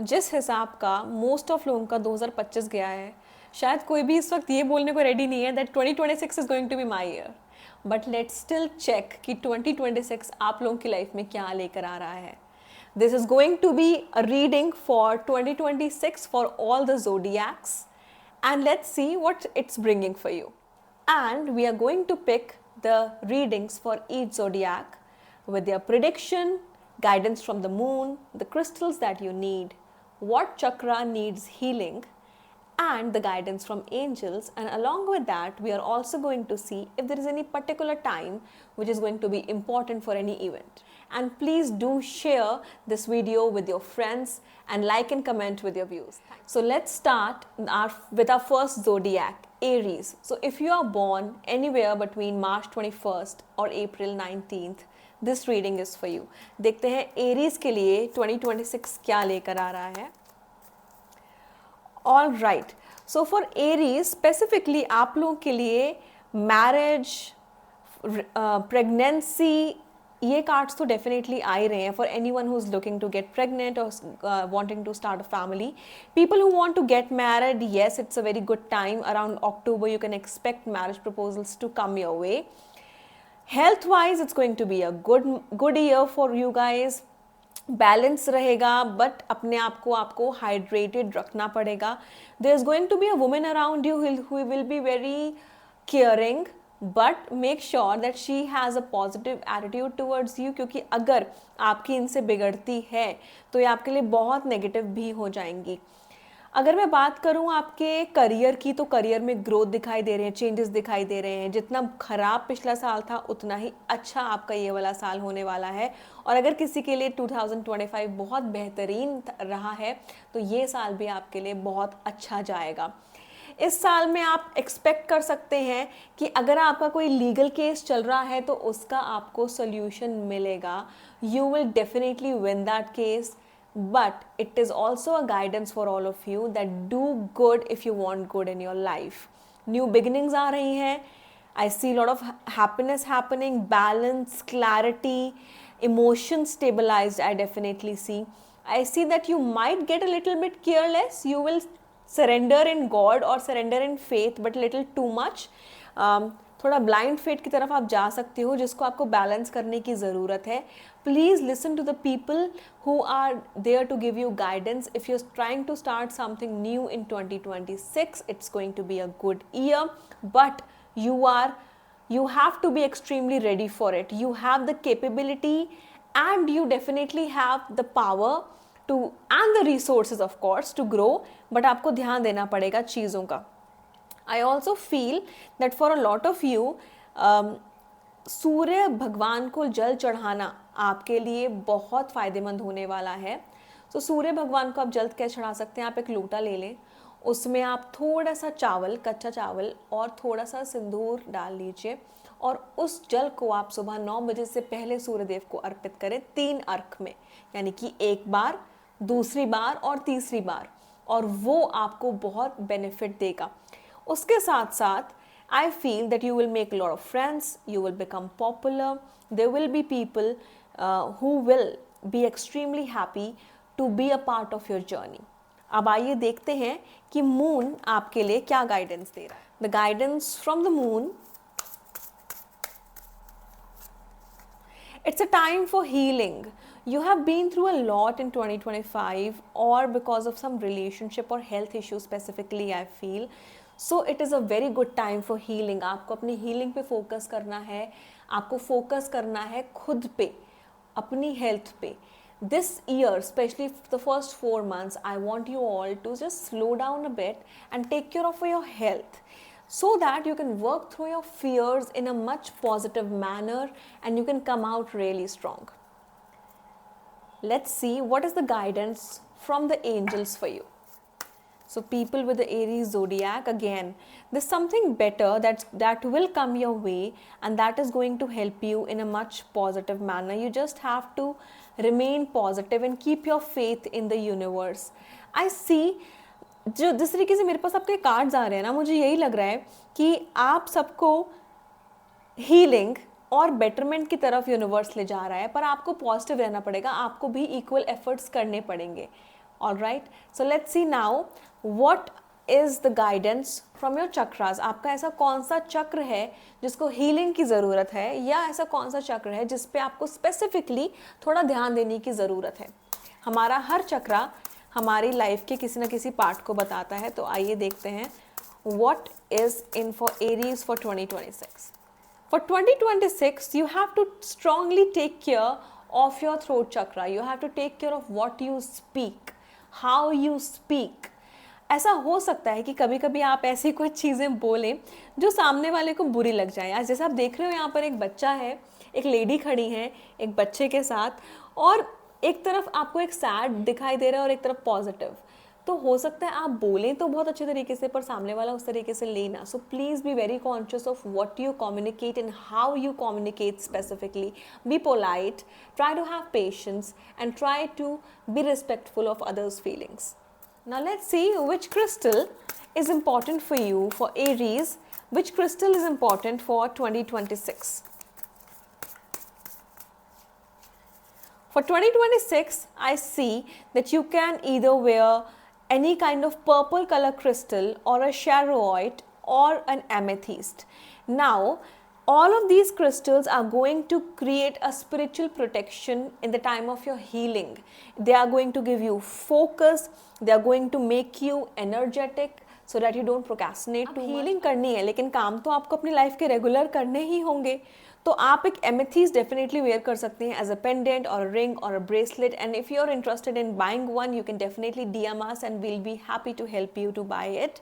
जिस हिसाब का मोस्ट ऑफ लोगों का 2025 गया है, शायद कोई भी इस वक्त ये बोलने को रेडी नहीं है that 2026 is going to be my year, but let's still check कि 2026 आप लोगों की लाइफ में क्या लेकर आ रहा है. This is going to be a reading for 2026 for all the zodiacs, and let's see what it's bringing for you. And we are going to pick the readings for each zodiac with their prediction, guidance from the moon, the crystals that you need, what chakra needs healing, and the guidance from angels. And along with that, we are also going to see if there is any particular time which is going to be important for any event. And please do share this video with your friends and like and comment with your views. So let's start with our first zodiac, Aries. So if you are born anywhere between March 21st or April 19th, this reading is for you. देखते हैं Aries के लिए 2026 क्या लेकर आ रहा है. All right. So for Aries specifically आप लोगों के लिए मैरिज, प्रेगनेंसी, ये कार्ड्स तो डेफिनेटली आ ही रहे हैं. For any one who is looking to get pregnant और wanting to start a family, people who want to get married, yes it's a very good time. Around October you can expect marriage proposals to come your way. Health wise it's going to be a good year for you guys. Balance रहेगा, but अपने आप को आपको hydrated रखना पड़ेगा. There is going to be a women around you who will be very caring, but make sure that she has a positive attitude towards you, क्योंकि अगर आपकी इनसे बिगड़ती है तो ये आपके लिए बहुत नेगेटिव भी हो जाएंगी. अगर मैं बात करूं आपके करियर की, तो करियर में ग्रोथ दिखाई दे रहे हैं, चेंजेस दिखाई दे रहे हैं. जितना खराब पिछला साल था उतना ही अच्छा आपका ये वाला साल होने वाला है. और अगर किसी के लिए 2025 बहुत बेहतरीन रहा है तो ये साल भी आपके लिए बहुत अच्छा जाएगा. इस साल में आप एक्सपेक्ट कर सकते हैं कि अगर आपका कोई लीगल केस चल रहा है तो उसका आपको सोल्यूशन मिलेगा. You will definitely win that case, but it is also a guidance for all of you that do good if you want good in your life. New beginnings आ रही हैं. I see a lot of happiness happening, balance, clarity, emotion stabilized. I definitely see. I see that you might get a little bit careless. You will surrender in God or surrender in faith, but little too much. थोड़ा blind fate की तरफ आप जा सकते हो, जिसको आपको balance करने की ज़रूरत है. Please listen to the people who are there to give you guidance. If you are trying to start something new in 2026, it's going to be a good year, but you have to be extremely ready for it. You have the capability and you definitely have the power to and the resources of course to grow, but आपको ध्यान देना पड़ेगा चीज़ों का. I also feel that for a lot of you, सूर्य भगवान को जल चढ़ाना आपके लिए बहुत फ़ायदेमंद होने वाला है. तो सूर्य भगवान को आप जल कैसे चढ़ा सकते हैं? आप एक लोटा ले लें, उसमें आप थोड़ा सा चावल, कच्चा चावल और थोड़ा सा सिंदूर डाल लीजिए और उस जल को आप सुबह 9 बजे से पहले सूर्यदेव को अर्पित करें 3 अर्घ में, यानी कि एक बार, दूसरी बार और तीसरी बार, और वो आपको बहुत बेनिफिट देगा. उसके साथ साथ I feel that you will make a lot of friends, you will become popular, there will be people who will be extremely happy to be a part of your journey. अब आइए देखते हैं कि moon आपके लिए क्या guidance दे रहा है. The guidance from the moon, it's a time for healing. You have been through a lot in 2025 or because of some relationship or health issue specifically I feel. So it is a very good time for healing. आपको अपनी healing पे focus करना है, आपको focus करना है खुद पे, अपनी हेल्थ पे. This year specially the first 4 months I want you all to just slow down a bit and take care of your health, so that you can work through your fears in a much positive manner and you can come out really strong. Let's see what is the guidance from the angels for you. So people with the Aries zodiac, again, there's something better that will come your way and that is going to help you in a much positive manner. You just have to remain positive and keep your faith in the universe. I see, जो जिस तरीके से मेरे पास आपके cards आ रहे हैं ना, मुझे यही लग रहा है कि आप सबको हीलिंग और बेटरमेंट की तरफ यूनिवर्स ले जा रहा है, पर आपको पॉजिटिव रहना पड़ेगा. आपको भी इक्वल एफर्ट्स करने पड़ेंगे. All right, so let's see now what is the guidance from your chakras. आपका ऐसा कौन सा चक्र है जिसको हीलिंग की ज़रूरत है, या ऐसा कौन सा चक्र है जिस पे आपको स्पेसिफिकली थोड़ा ध्यान देने की ज़रूरत है. हमारा हर चक्रा हमारी लाइफ के किसी ना किसी पार्ट को बताता है. तो आइए देखते हैं what is in for Aries for 2026. For 2026, you have to strongly take care of your throat chakra. You have to take care of what you speak, how you speak. ऐसा हो सकता है कि कभी कभी आप ऐसी कोई चीज़ें बोलें जो सामने वाले को बुरी लग जाए. आज जैसे आप देख रहे हो यहाँ पर एक बच्चा है, एक लेडी खड़ी है एक बच्चे के साथ, और एक तरफ आपको एक सैड दिखाई दे रहा है और एक तरफ पॉजिटिव. तो हो सकता है आप बोलें तो बहुत अच्छे तरीके से, पर सामने वाला उस तरीके से लेना. So please be very conscious of what you communicate and how you communicate specifically. Be polite, try to have patience and try to be respectful of others feelings. Now let's see which crystal is important for you for Aries. Which crystal is important for 2026? For 2026, I see that you can either wear any kind of purple color crystal or a charoite or an amethyst. Now, all of these crystals are going to create a spiritual protection in the time of your healing. They are going to give you focus. They are going to make you energetic so that you don't procrastinate too much. Healing करनी है, लेकिन काम तो आपको अपनी life के regular करने ही होंगे. तो आप एक एमेथीस्ट डेफिनेटली वेयर कर सकते हैं एज अ पेंडेंट और रिंग और a bracelet. And if you are interested in buying one, you can definitely DM us and we'll be happy to help you to buy it.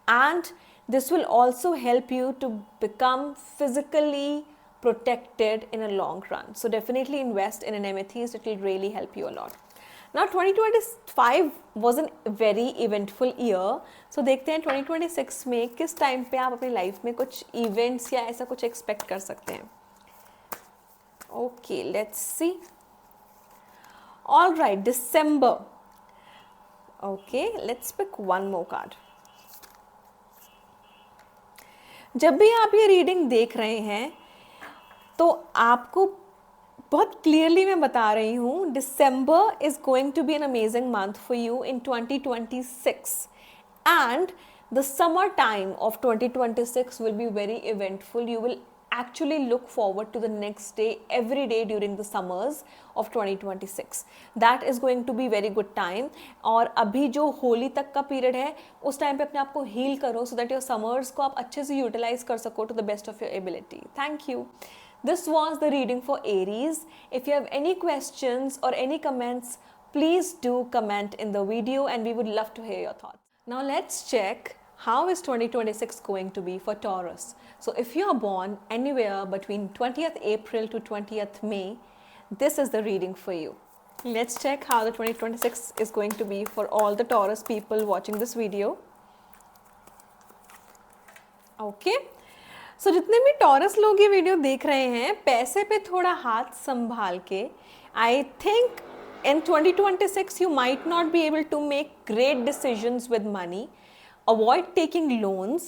And this will also help you to become physically protected in a long run. So definitely invest in an amethyst. It will really help you a lot. Now 2025 was a very eventful year. So देखते हैं 2026 में किस time पे आप अपनी life में कुछ events या ऐसा कुछ एक्सपेक्ट कर सकते हैं. Okay, let's see. All right, December. Okay, let's pick one more card. जब भी आप ये रीडिंग देख रहे हैं तो आपको बहुत क्लियरली मैं बता रही हूँ, December is going to be an amazing month for you in 2026 and the summer time of 2026 will be very eventful. You will actually look forward to the next day every day during the summers of 2026. That is going to be very good time. और अभी जो होली तक का period है उस time पे अपने आप को हील करो so that your summers को आप अच्छे से यूटिलाइज कर सको to the best of your ability. Thank you. This was the reading for Aries. If you have any questions or any comments, please do comment in the video and we would love to hear your thoughts. Now let's check how is 2026 going to be for Taurus. So if you are born anywhere between 20th April to 20th May, this is the reading for you. Let's check how the 2026 is going to be for all the Taurus people watching this video. Okay. So जितने भी Taurus लोग ये video देख रहे हैं, पैसे पे थोड़ा हाथ संभाल के, I think in 2026 you might not be able to make great decisions with money. Avoid taking loans.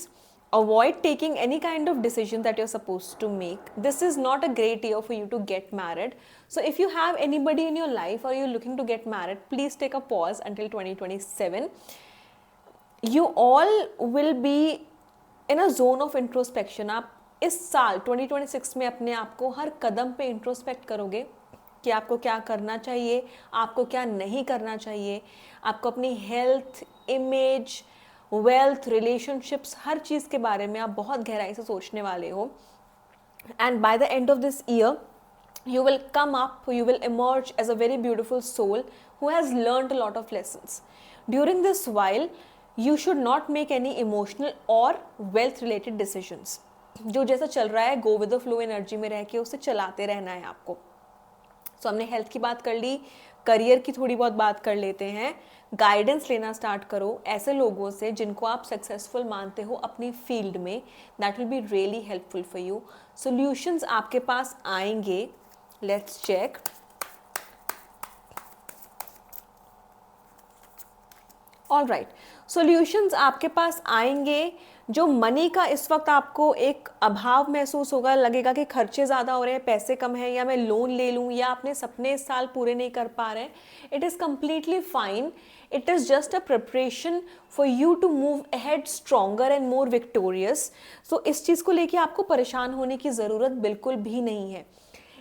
Avoid taking any kind of decision that you're supposed to make. This is not a great year for you to get married. So if you have anybody in your life or you're looking to get married, please take a pause until 2027. You all will be in a zone of introspection. आप इस साल 2026 में अपने आप को हर कदम पे introspect करोगे कि आपको क्या करना चाहिए, आपको क्या नहीं करना चाहिए. आपको अपनी हेल्थ, इमेज, वेल्थ, रिलेशनशिप्स, हर चीज़ के बारे में आप बहुत गहराई से सोचने वाले हो. And by the end of this year you will come up, you will emerge as a very beautiful soul who has learned a lot of lessons. During this while, you should not make any emotional or wealth related decisions. जो जैसा चल रहा है, go with the flow energy में रह के उसे चलाते रहना है आपको. So हमने हेल्थ की बात कर ली, करियर की थोड़ी बहुत बात कर लेते हैं. गाइडेंस लेना स्टार्ट करो ऐसे लोगों से जिनको आप सक्सेसफुल मानते हो अपनी फील्ड में. That will be really helpful for you. Solutions आपके पास आएंगे. Let's check. All right, solutions आपके पास आएंगे। जो मनी का इस वक्त आपको एक अभाव महसूस होगा, लगेगा कि खर्चे ज़्यादा हो रहे हैं, पैसे कम हैं, या मैं लोन ले लूँ, या अपने सपने इस साल पूरे नहीं कर पा रहे हैं, it is completely fine. It is just a preparation for you to move ahead stronger and more victorious. So इस चीज़ को लेके आपको परेशान होने की ज़रूरत बिल्कुल भी नहीं है।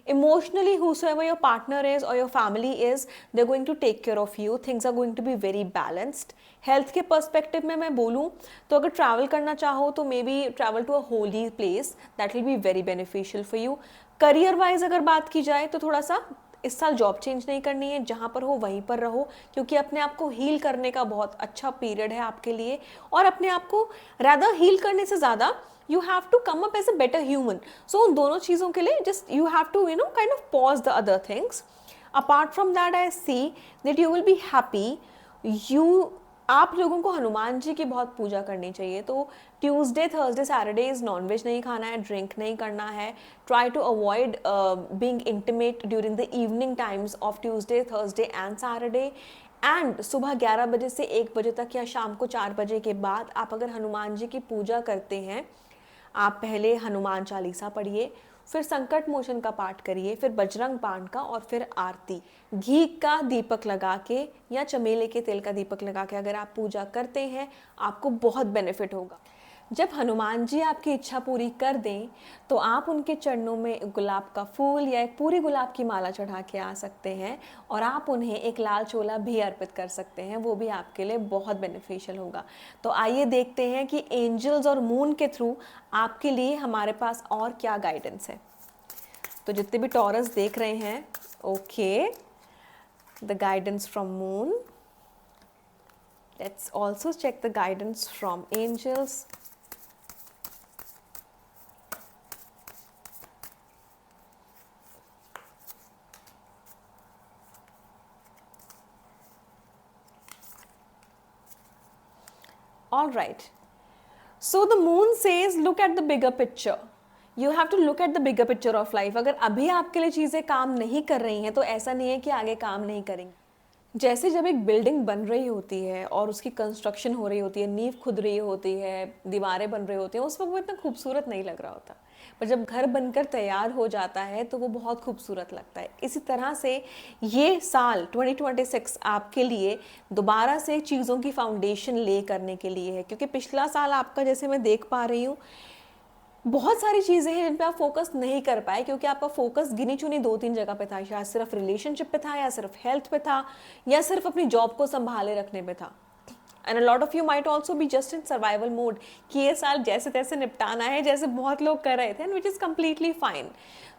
Emotionally, whosoever your partner is or your family is, they're going to take care of you. Things are going to be very balanced. Health के पर्सपेक्टिव में मैं बोलूँ तो अगर ट्रैवल करना चाहो तो maybe travel to a holy place, that will be very beneficial for you. Career wise अगर बात की जाए तो थोड़ा सा इस साल जॉब चेंज नहीं करनी है, जहाँ पर हो वहीं पर रहो, क्योंकि अपने आप को हील करने का बहुत अच्छा पीरियड है आपके लिए। और अपने आप को रैदर हील करने से ज़्यादा you have to come up as a better human. So उन दोनों चीज़ों के लिए just you have to kind of pause the other things. Apart from that, I see that you will be happy. आप लोगों को हनुमान जी की बहुत पूजा करनी चाहिए। तो ट्यूसडे, थर्सडे, सैटरडेज नॉनवेज नहीं खाना है, ड्रिंक नहीं करना है। Try to avoid being intimate during the evening times of Tuesday, Thursday and Saturday. And सुबह 11 बजे से 1 बजे तक या शाम को 4 बजे के बाद आप अगर हनुमान जी की पूजा करते हैं, आप पहले हनुमान चालीसा पढ़िए, फिर संकट मोचन का पाठ करिए, फिर बजरंग बाण का, और फिर आरती। घी का दीपक लगा के या चमेली के तेल का दीपक लगा के अगर आप पूजा करते हैं, आपको बहुत बेनिफिट होगा। जब हनुमान जी आपकी इच्छा पूरी कर दें तो आप उनके चरणों में एक गुलाब का फूल या एक पूरी गुलाब की माला चढ़ा के आ सकते हैं, और आप उन्हें एक लाल चोला भी अर्पित कर सकते हैं, वो भी आपके लिए बहुत बेनिफिशियल होगा। तो आइए देखते हैं कि एंजल्स और मून के थ्रू आपके लिए हमारे पास और क्या गाइडेंस है। तो जितने भी टॉरस देख रहे हैं, okay, the guidance from moon, let's also check the guidance from angels. All right. So the moon says look at the bigger picture. You have to look at the bigger picture of life. अगर अभी आपके लिए चीज़ें काम नहीं कर रही हैं तो ऐसा नहीं है कि आगे काम नहीं करेंगे। जैसे जब एक बिल्डिंग बन रही होती है और उसकी कंस्ट्रक्शन हो रही होती है, नींव खुद रही होती है, दीवारें बन रही होती हैं, उस वक्त वो इतना खूबसूरत नहीं लग रहा होता, पर जब घर बनकर तैयार हो जाता है तो वो बहुत खूबसूरत लगता है। इसी तरह से ये साल 2026 आपके लिए दोबारा से चीज़ों की फाउंडेशन ले करने के लिए है, क्योंकि पिछला साल आपका, जैसे मैं देख पा रही हूँ, बहुत सारी चीज़ें हैं जिन पे आप फोकस नहीं कर पाए, क्योंकि आपका फोकस गिनी चुनी 2-3 जगह पे था। या सिर्फ रिलेशनशिप पे था, या सिर्फ हेल्थ पे था, या सिर्फ अपनी जॉब को संभाले रखने पे था। And a lot of you might also be just in survival mode कि ये साल जैसे तैसे निपटाना है, जैसे बहुत लोग कर रहे थे, and which is completely fine.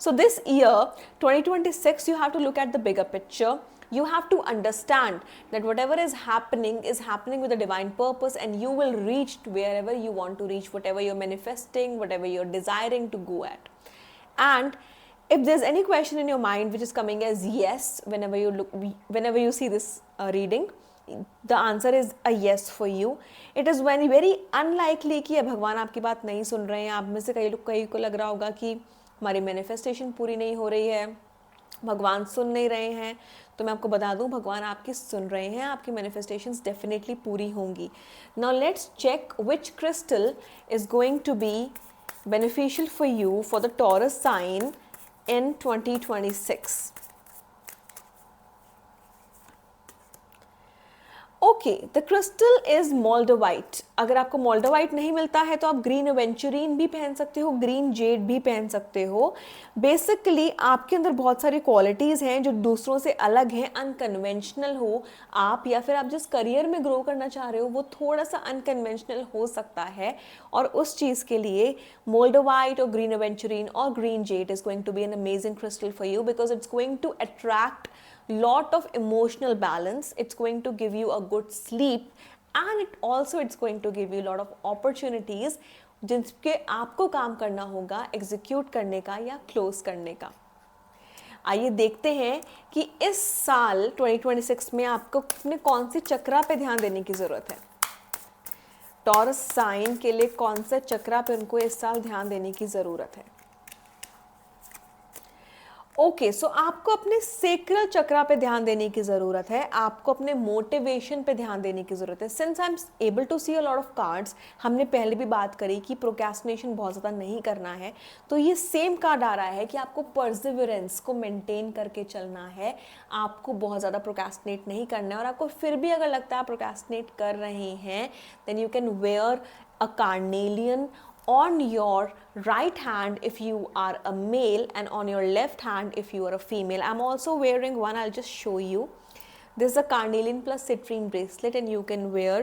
So this year 2026 you have to look at the bigger picture. You have to understand that whatever is happening with a divine purpose, and you will reach to wherever you want to reach, whatever you're manifesting, whatever you're desiring to go at. And if there's any question in your mind which is coming as yes whenever you see this reading, the answer is a yes for you. It is very unlikely कि भगवान आपकी बात नहीं सुन रहे हैं। आप में से कई को लग रहा होगा कि हमारी मैनिफेस्टेशन पूरी नहीं हो रही है, भगवान सुन नहीं रहे हैं। तो मैं आपको बता दूं, भगवान आपकी सुन रहे हैं, आपकी मैनिफेस्टेशंस डेफिनेटली पूरी होंगी। Now let's check which crystal is going to be beneficial for you for the Taurus sign in 2026. Okay, the crystal is moldavite. अगर आपको मोल्डोवाइट नहीं मिलता है तो आप ग्रीन एवेंचुरीन भी पहन सकते हो, ग्रीन जेड भी पहन सकते हो। बेसिकली आपके अंदर बहुत सारी क्वालिटीज़ हैं जो दूसरों से अलग हैं, अनकन्वेंशनल हो आप, या फिर आप जिस करियर में ग्रो करना चाह रहे हो वो थोड़ा सा अनकन्वेंशनल हो सकता है, और उस चीज़ के लिए मोल्डोवाइट और ग्रीन एवेंचुरीन और green jade is going to be an amazing crystal for you, because it's going to attract lot of emotional balance. It's going to give you a good sleep, and it's going to give you a lot of opportunities जिनके आपको काम करना होगा execute करने का या close करने का। आइए देखते हैं कि इस साल 2026 में आपको अपने कौन सी चक्रा पे ध्यान देने की ज़रूरत है। टॉरस साइन के लिए कौन सा चक्रा पे उनको इस साल ध्यान देने की ज़रूरत है। ओके, सो आपको अपने सेक्रल चक्रा पे ध्यान देने की ज़रूरत है, आपको अपने मोटिवेशन पे ध्यान देने की ज़रूरत है. Since I am able to see a lot of cards, हमने पहले भी बात करी कि प्रोक्रेस्टिनेशन बहुत ज़्यादा नहीं करना है, तो ये सेम कार्ड आ रहा है कि आपको परसिवरेंस को मेंटेन करके चलना है, आपको बहुत ज़्यादा प्रोक्रेस्टिनेट नहीं करना है. और आपको फिर भी अगर लगता है आप प्रोक्रेस्टिनेट कर रहे हैं, then you can wear a carnelian on your right hand if you are a male and on your left hand if you are a female. I'm also wearing one, I'll just show you. This is a carnelian plus citrine bracelet and you can wear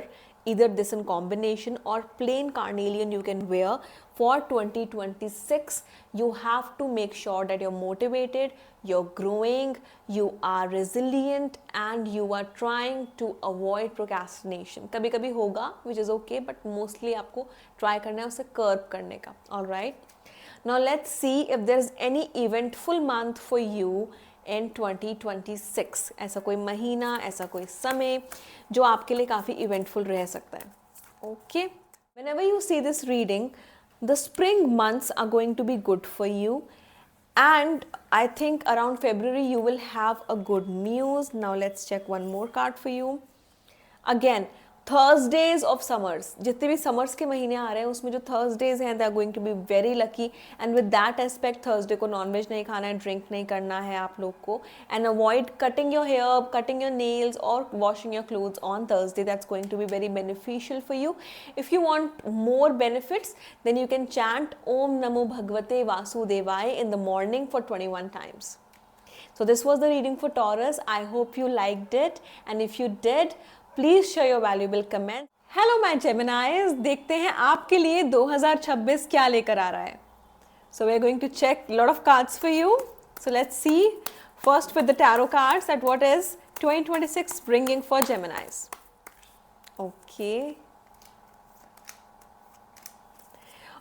either this in combination or plain carnelian you can wear. For 2026 you have to make sure that you're motivated, you're growing, you are resilient and you are trying to avoid procrastination. कभी कभी होगा which is okay, but mostly आपको try करना है उसे curb करने का. Alright, now let's see if there's any eventful month for you in 2026. ऐसा कोई महीना, ऐसा कोई समय जो आपके लिए काफ़ी इवेंटफुल रह सकता है. Okay, whenever you see this reading, the spring months are going to be good for you, and I think around February you will have a good news. Now let's check one more card for you. Again, Thursdays of summers, जितने भी summers के महीने आ रहे हैं उसमें जो Thursdays हैं they are going to be very lucky, and with that aspect Thursday को non-veg नहीं खाना है, drink नहीं करना है आप लोग को, and avoid cutting your hair, cutting your nails or washing your clothes on Thursday. That's going to be very beneficial for you. If you want more benefits, then you can chant Om Namo Bhagavate Vasudevaya in the morning for 21 times. So this was the reading for Taurus. I hope you liked it, and if you did, please share your valuable comment. Hello my जेमिनाइज, देखते हैं आपके लिए 2026 क्या लेकर आ रहा है. So we are going to check lot of cards for you. So let's see first with the tarot cards that what is 2026 bringing for Geminis.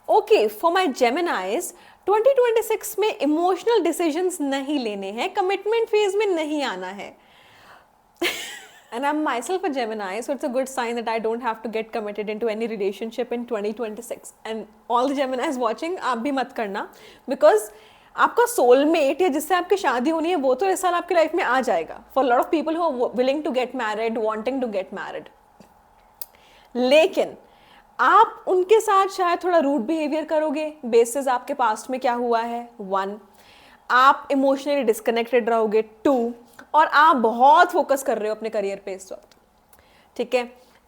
Okay, for my Geminis 2026 में इमोशनल डिसीजंस नहीं लेने हैं, commitment phase में नहीं आना है. And I'm myself a Gemini, so it's a good sign that I don't have to get committed into any relationship in 2026. And all the Geminis watching, आप भी मत करना, because आपका soulmate या जिससे आपकी शादी होनी है वो तो इस साल आपकी लाइफ में आ जाएगा. For a lot of people who are willing to get married, wanting to get married. लेकिन आप उनके साथ शायद थोड़ा रूड बिहेवियर करोगे, बेसिस आपके पास्ट में क्या हुआ है. 1, आप इमोशनली डिस्कनेक्टेड रहोगे. 2, और आप बहुत फोकस कर रहे हो अपने करियर पे इस वक्त. ठीक है,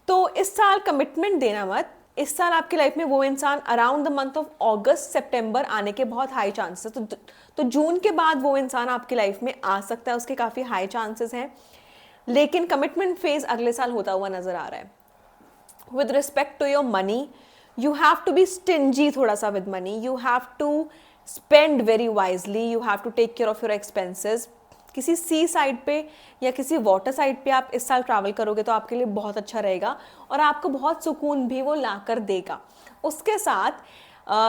तो इस साल कमिटमेंट देना मत. इस साल आपकी लाइफ में वो इंसान around the month of August सितंबर आने के बहुत हाई चांसेस. तो जून के बाद वो इंसान आपकी लाइफ में आ सकता है, उसके काफ़ी हाई चांसेस हैं. लेकिन कमिटमेंट फेज अगले साल होता हुआ नजर आ रहा है. With respect to your money, you have to be stingy थोड़ा सा with money. You have to spend very wisely. You have to take care of your expenses. किसी सी साइड पे या किसी वाटर साइड पे आप इस साल ट्रैवल करोगे तो आपके लिए बहुत अच्छा रहेगा और आपको बहुत सुकून भी वो ला कर देगा. उसके साथ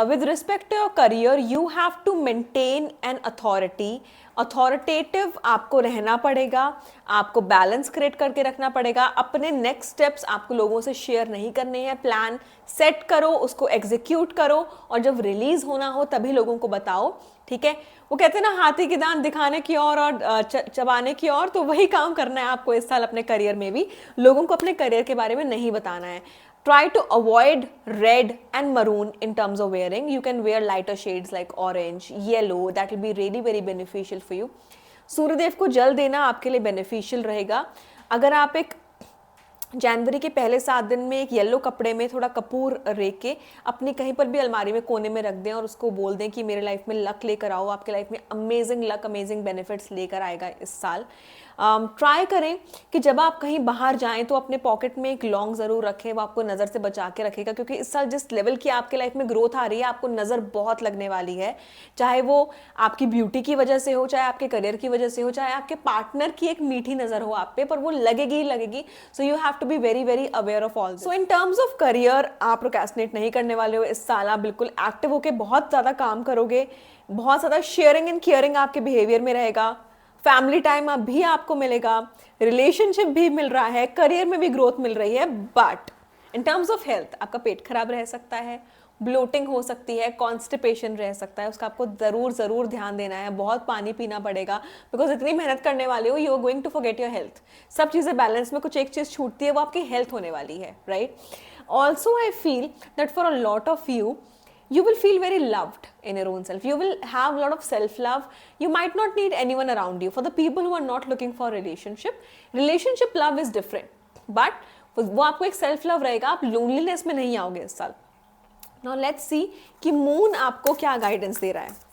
with respect to your career, you have to maintain an authority. Authoritative आपको रहना पड़ेगा, आपको बैलेंस क्रिएट करके रखना पड़ेगा. अपने नेक्स्ट स्टेप्स आपको लोगों से शेयर नहीं करने हैं. प्लान सेट करो, उसको एग्जीक्यूट करो और जब रिलीज होना हो तभी लोगों को बताओ. ठीक है, वो कहते हैं ना हाथी की दांत दिखाने की और चबाने की और, तो वही काम करना है आपको इस साल अपने करियर में भी. लोगों को अपने करियर के बारे में नहीं बताना है. Try to avoid red and maroon in terms of wearing. You can wear lighter shades like orange, yellow. That will be really very beneficial for you. Suryadev को जल देना आपके लिए beneficial रहेगा. अगर आप एक जनवरी के पहले 7 दिन में एक येलो कपड़े में थोड़ा कपूर रेख के अपनी कहीं पर भी अलमारी में कोने में रख दें और उसको बोल दें कि मेरे लाइफ में लक लेकर आओ, आपके लाइफ में अमेजिंग लक, अमेजिंग बेनिफिट्स लेकर आएगा इस साल. ट्राई करें कि जब आप कहीं बाहर जाएं तो अपने पॉकेट में एक लौंग ज़रूर रखें, वो आपको नज़र से बचा के रखेगा, क्योंकि इस साल जिस लेवल की आपके लाइफ में ग्रोथ आ रही है आपको नज़र बहुत लगने वाली है. चाहे वो आपकी ब्यूटी की वजह से हो, चाहे आपके करियर की वजह से हो, चाहे आपके पार्टनर की एक मीठी नज़र हो आप पे, पर वो लगेगी ही लगेगी. So you have to be very very aware of all. So in terms of career आप प्रोक्रेस्टिनेट नहीं करने वाले हो इस साल. आप बिल्कुल एक्टिव होकर बहुत ज़्यादा काम करोगे, बहुत ज़्यादा शेयरिंग एंड केयरिंग आपके बिहेवियर में रहेगा. फैमिली टाइम भी आपको मिलेगा, रिलेशनशिप भी मिल रहा है, करियर में भी ग्रोथ मिल रही है. But in terms of health आपका पेट खराब रह सकता है, ब्लोटिंग हो सकती है, कॉन्स्टिपेशन रह सकता है, उसका आपको ज़रूर ध्यान देना है, बहुत पानी पीना पड़ेगा, बिकॉज इतनी मेहनत करने वाले हो, you are going to forget your health. सब चीज़ें बैलेंस में, कुछ एक चीज़ छूटती है, वो आपकी हेल्थ होने वाली है, right. Also I feel that for a lot of you will feel very loved in your own self. You will have a lot of self love. You might not need anyone around you. For the people who are not looking for relationship love is different, but वो आपको एक self love रहेगा, आप loneliness में नहीं आओगे इस साल. Now let's see कि moon आपको क्या guidance दे रहा है.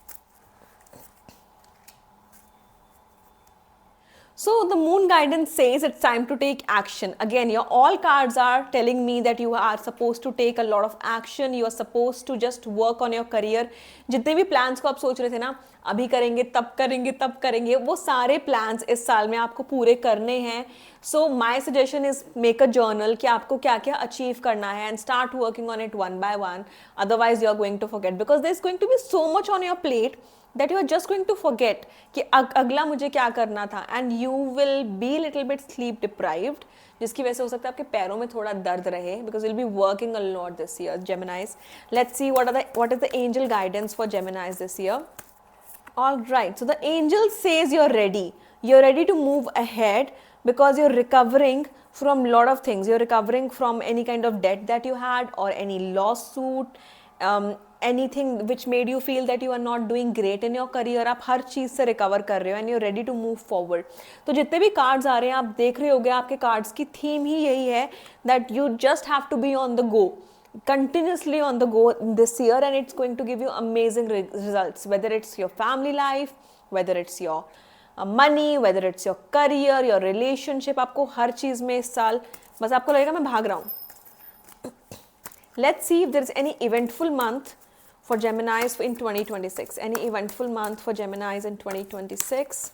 So the moon guidance says it's time to take action. Again, your all cards are telling me that you are supposed to take a lot of action. You are supposed to just work on your career. जितने भी plans को आप सोच रहे थे ना, अभी करेंगे तब करेंगे तब करेंगे, वो सारे plans इस साल में आपको पूरे करने हैं. So my suggestion is make a journal कि आपको क्या क्या achieve करना है and start working on it one by one. Otherwise you are going to forget, because there is going to be so much on your plate that you are just going to forget कि अगला मुझे क्या करना था, and you will be little bit sleep deprived, जिसकी वजह से हो सकता है आपके पैरों में थोड़ा दर्द रहे, because you'll be working a lot this year, Geminis. Let's see what is the angel guidance for Geminis this year. All right, so the angel says you're ready to move ahead, because you're recovering from lot of things. You're recovering from any kind of debt that you had, or any lawsuit, anything which made you feel that you are not doing great in your career. आप हर चीज़ से recover कर रहे हो and you're ready to move forward. तो जितने भी cards आ रहे हैं, आप देख रहे होगे, आपके कार्ड्स की थीम ही यही है that you just have to be on the go, continuously on the go this year, and it's going to give you amazing results, whether it's your family life, whether it's your money, whether it's your career, your relationship. आपको हर चीज़ में इस साल बस आपको लगेगा मैं भाग रहा हूँ. Let's see if there is any eventful month for Geminis in 2026. Any eventful month for Geminis in 2026?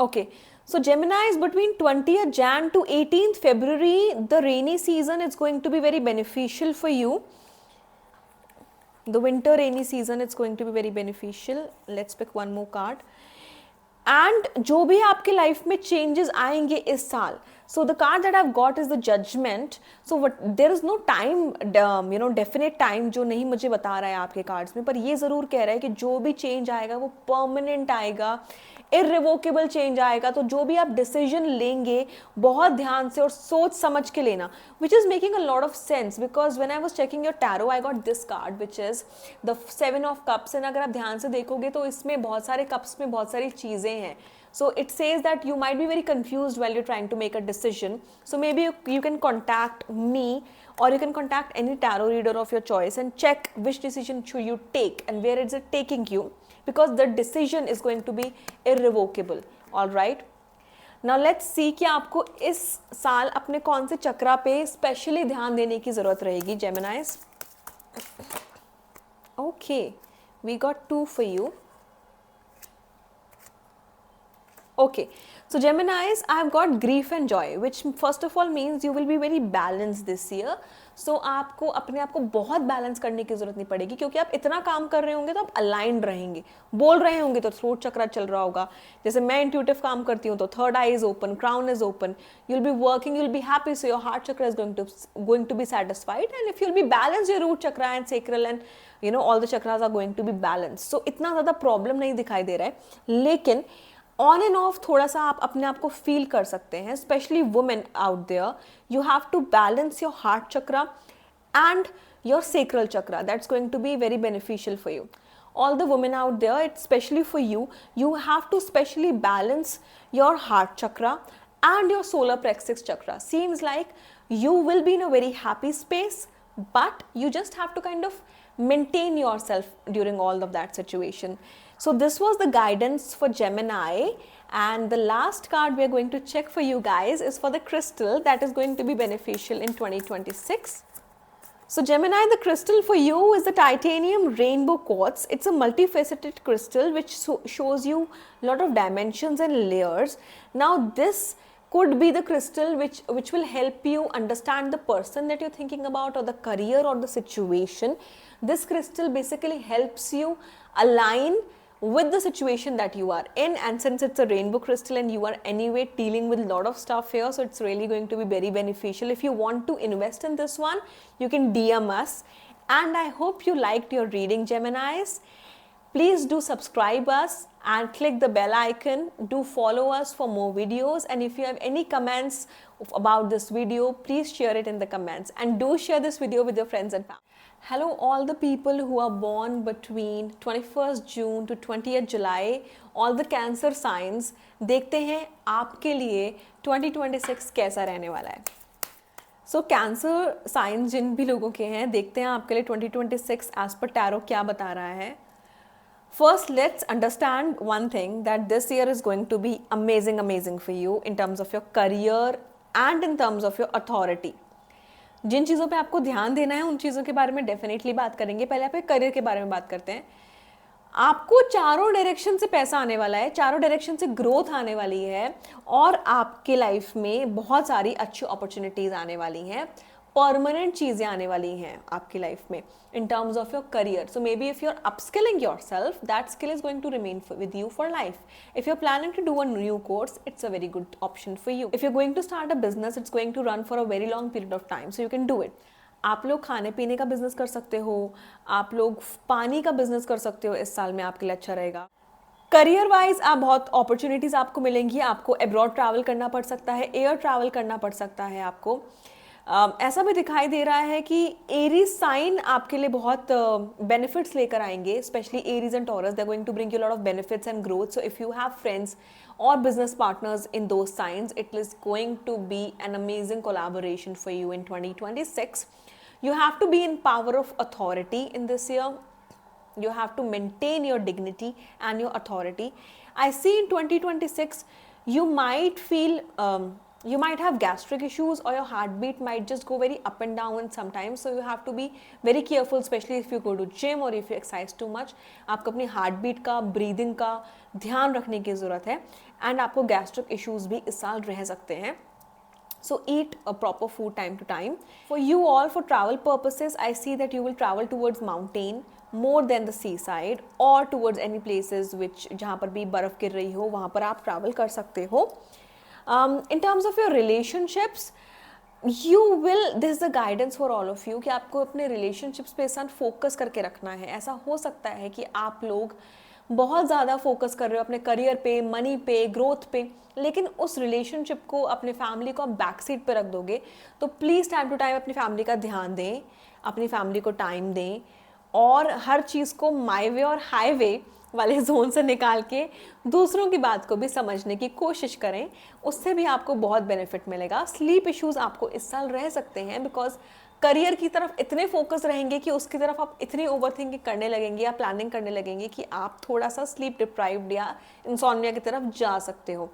Okay, so Geminis, between 20th Jan to 18th February, the rainy season is going to be very beneficial for you. The winter rainy season is going to be very beneficial. Let's pick one more card. And जो भी आपके life में changes आएंगे इस साल, so the card that I've got is the judgment. So what, there is no time, definite time जो नहीं मुझे बता रहा है आपके कार्ड्स में, पर ये ज़रूर कह रहा है कि जो भी चेंज आएगा वो परमानेंट आएगा, इररिवोकेबल चेंज आएगा. तो जो भी आप डिसीजन लेंगे, बहुत ध्यान से और सोच समझ के लेना, which is making a lot of sense, because when I was checking your tarot, I got this card which is the 7 of cups, and अगर आप ध्यान से देखोगे तो इसमें बहुत सारे cups में बहुत सारी चीज़ें हैं. So it says that you might be very confused while you're trying to make a decision. So maybe you can contact me, or you can contact any tarot reader of your choice and check which decision should you take and where is it taking you, because the decision is going to be irrevocable. All right. Now let's see कि आपको इस साल अपने कौन से चक्रा पे specially ध्यान देने की ज़रूरत रहेगी, Geminis. Okay, we got 2 for you. Okay, so Geminis, I have got grief and joy, which first of all means you will be very balanced this year. So आपको अपने आप को बहुत बैलेंस करने की जरूरत नहीं पड़ेगी, क्योंकि आप इतना काम कर रहे होंगे तो आप अलाइंड रहेंगे. बोल रहे होंगे तो थ्रोट चक्रा चल रहा होगा. जैसे मैं इंट्यूटिव काम करती हूँ तो third eye is open, crown is open, you will be working, you will be happy, so your heart chakra is going to be satisfied, and if you'll be balanced, your root chakra and sacral and all the chakras are going to be balanced. So इतना ज़्यादा problem नहीं दिखाई दे रहा है, लेकिन on end of थोड़ा सा आप अपने आप को फील कर सकते हैं, specially women out there. You have to balance your heart chakra and your sacral chakra. That's going to be very beneficial for you. All the women out there, it's especially for you, you have to specially balance your heart chakra and your solar plexus chakra. Seems like you will be in a very happy space, but you just have to kind of maintain yourself during all of that situation. So this was the guidance for Gemini, and the last card we are going to check for you guys is for the crystal that is going to be beneficial in 2026. So Gemini, the crystal for you is the titanium rainbow quartz. It's a multifaceted crystal which shows you a lot of dimensions and layers. Now this could be the crystal which will help you understand the person that you're thinking about, or the career, or the situation. This crystal basically helps you align with the situation that you are in, and since it's a rainbow crystal and you are anyway dealing with a lot of stuff here, so it's really going to be very beneficial. If you want to invest in this one, you can DM us And I hope you liked your reading, Geminis. Please do subscribe us and click the bell icon. Do follow us for more videos, and if you have any comments about this video, please share it in the comments, and do share this video with your friends and family. Hello all the people who are born between 21st June to 20th July, all the Cancer signs. देखते हैं आपके लिए 2026 कैसा रहने वाला है. सो cancer science जिन भी लोगों के हैं, देखते हैं आपके लिए 2026 एज पर टैरो क्या बता रहा है. First, let's understand one thing, that this year is going to be amazing for you in terms of your career and in terms of your authority. जिन चीज़ों पे आपको ध्यान देना है उन चीज़ों के बारे में डेफिनेटली बात करेंगे. पहले आप करियर के बारे में बात करते हैं. आपको चारों डायरेक्शन से पैसा आने वाला है, चारों डायरेक्शन से ग्रोथ आने वाली है, और आपके लाइफ में बहुत सारी अच्छी अपॉर्चुनिटीज़ आने वाली हैं, परमानेंट चीज़ें आने वाली हैं आपकी लाइफ में in terms of your career. So maybe if you're upskilling yourself, that skill is going to remain with you for life. If you're planning to do a new course, it's a very good option for you. If you're going to start a business, it's going to run for a very long period of time, so you can do it. आप लोग खाने पीने का business कर सकते हो, आप लोग पानी का बिजनेस कर सकते हो. इस साल में आपके लिए अच्छा रहेगा. करियर वाइज आप बहुत अपॉर्चुनिटीज़ आपको मिलेंगी. आपको अब्रॉड ट्रैवल करना पड़ सकता है, एयर ट्रैवल करना पड़ सकता है आपको. ऐसा भी दिखाई दे रहा है कि एरीज साइन आपके लिए बहुत बेनिफिट्स लेकर आएंगे. Specially Aries and Taurus, they are going to bring you lot of benefits and growth. So if you have friends or business partners in those signs, it is going to be an amazing collaboration for you in 2026. You have to be in power of authority in this year. You have to maintain your dignity and your authority. I see in 2026 you might feel you might have gastric issues, or your heartbeat might just go very up and down sometimes, so you have to be very careful, especially if you go to gym or if you exercise too much. आपको अपनी heartbeat का, breathing का ध्यान रखने की ज़रूरत है, and आपको gastric issues भी इस साल रह सकते हैं. So eat a proper food time to time. For you all, for travel purposes, I see that you will travel towards mountain more than the seaside, or towards any places which जहाँ पर भी बर्फ़ गिर रही हो वहाँ पर आप travel कर सकते हो. In terms of your relationships, you will, this is the guidance for all of you, कि आपको अपने relationships पे साथ फोकस करके रखना है. ऐसा हो सकता है कि आप लोग बहुत ज़्यादा फोकस कर रहे हो अपने करियर पे, मनी पे, ग्रोथ पे, लेकिन उस रिलेशनशिप को, अपने फैमिली को आप बैक सीट पे रख दोगे. तो प्लीज़ टाइम टू टाइम अपनी फैमिली का ध्यान दें, अपनी फैमिली को टाइम दें, और हर चीज़ को माई वे और हाईवे वाले जोन से निकाल के दूसरों की बात को भी समझने की कोशिश करें. उससे भी आपको बहुत बेनिफिट मिलेगा. स्लीप इश्यूज आपको इस साल रह सकते हैं, बिकॉज करियर की तरफ इतने फोकस रहेंगे कि उसकी तरफ आप इतनी ओवरथिंकिंग करने लगेंगे या प्लानिंग करने लगेंगे कि आप थोड़ा सा स्लीप डिप्राइव्ड या इंसोम्निया की तरफ जा सकते हो.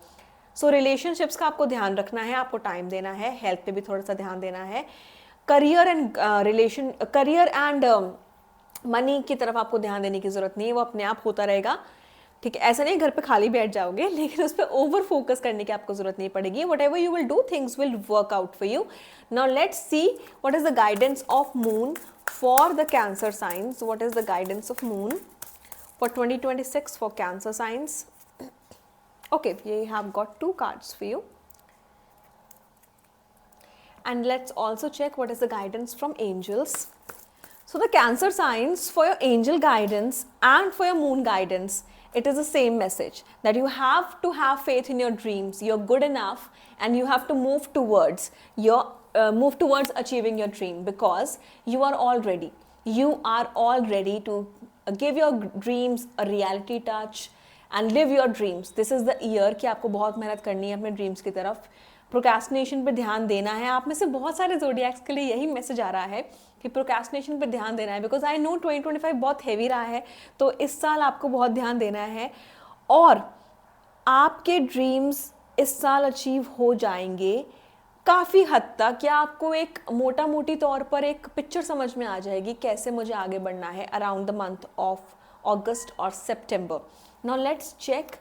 सो रिलेशनशिप्स का आपको ध्यान रखना है, आपको टाइम देना है, हेल्थ पे भी थोड़ा सा ध्यान देना है. करियर एंड मनी की तरफ आपको ध्यान देने की ज़रूरत नहीं है, वो अपने आप होता रहेगा. ठीक है, ऐसा नहीं घर पे खाली बैठ जाओगे, लेकिन उस पर ओवर फोकस करने की आपको ज़रूरत नहीं पड़ेगी. What ever you will do, things will work out for you. Now let's see what is the guidance of moon for the cancer science. What is the guidance of moon for 2026 for cancer science. Okay, you have got 2 cards for you. And let's also check what is the guidance from angels. So the Cancer signs, for your angel guidance and for your moon guidance, it is the same message, that you have to have faith in your dreams. You're good enough, and you have to move towards achieving your dream, because you are all ready. You are all ready to give your dreams a reality touch and live your dreams. This is the year कि आपको बहुत मेहनत करनी है अपने dreams की तरफ. Procrastination पे ध्यान देना है. आप में से बहुत सारे ज़ोडिएक्स के लिए यही मैसेज आ रहा है कि प्रोक्रेस्टिनेशन पे ध्यान देना है, बिकॉज आई नो 2025 बहुत हैवी रहा है. तो इस साल आपको बहुत ध्यान देना है, और आपके ड्रीम्स इस साल अचीव हो जाएंगे काफ़ी हद तक. या आपको एक मोटी तौर पर एक पिक्चर समझ में आ जाएगी कैसे मुझे आगे बढ़ना है around the month of August or September. Now let's check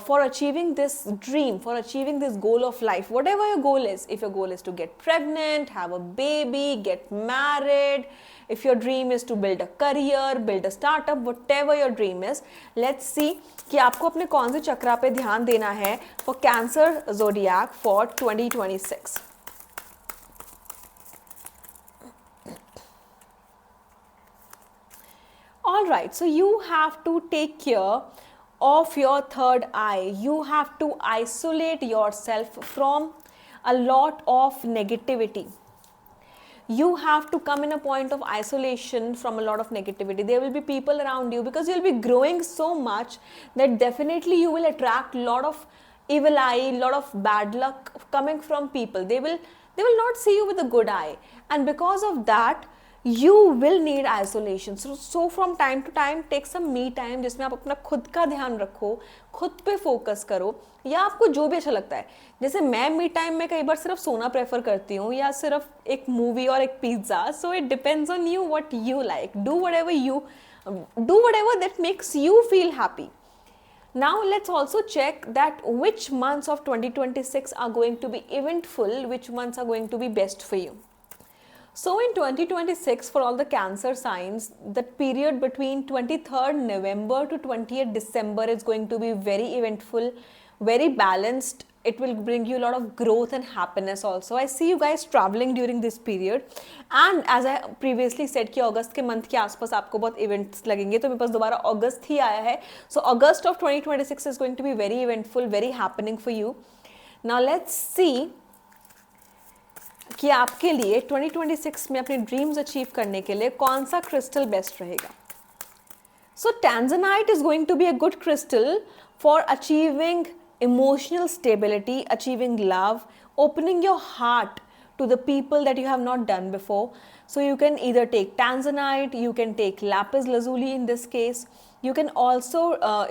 for achieving this dream, for achieving this goal of life, whatever your goal is. If your goal is to get pregnant, have a baby, get married, if your dream is to build a career, build a startup, whatever your dream is, let's see कि आपको अपने कौन से चक्रा पे ध्यान देना है for Cancer Zodiac for 2026. All right, so you have to take care of your third eye. You have to isolate yourself from a lot of negativity. You have to come in a point of isolation from a lot of negativity. There will be people around you because you'll be growing so much that definitely you will attract a lot of evil eye, lot of bad luck coming from people. They will not see you with a good eye, and because of that you will need isolation. So from time to time take some me time, जिसमें आप अपना खुद का ध्यान रखो, खुद पे focus करो, या आपको जो भी अच्छा लगता है. जैसे मैं मी टाइम में कई बार सिर्फ सोना प्रेफर करती हूँ या सिर्फ एक मूवी और एक pizza. So it depends on you what you like. Do whatever that makes you feel happy. Now let's also check that which months of 2026 are going to be eventful, which months are going to be best for you. So in 2026, for all the Cancer signs, the period between 23rd November to 20th December is going to be very eventful, very balanced. It will bring you a lot of growth and happiness also. I see you guys traveling during this period. And as I previously said कि अगस्त के month के आसपास आपको बहुत events लगेंगे, तो मेरे पास दोबारा अगस्त ही आया है. So August of 2026 is going to be very eventful, very happening for you. Now let's see कि आपके लिए 2026 में अपने ड्रीम्स अचीव करने के लिए कौन सा क्रिस्टल बेस्ट रहेगा. So Tanzanite is going to be a good crystal for achieving emotional stability, achieving love, opening your heart to the people that you have not done before. So you can either take Tanzanite, you can take lapis lazuli in this case. You can also,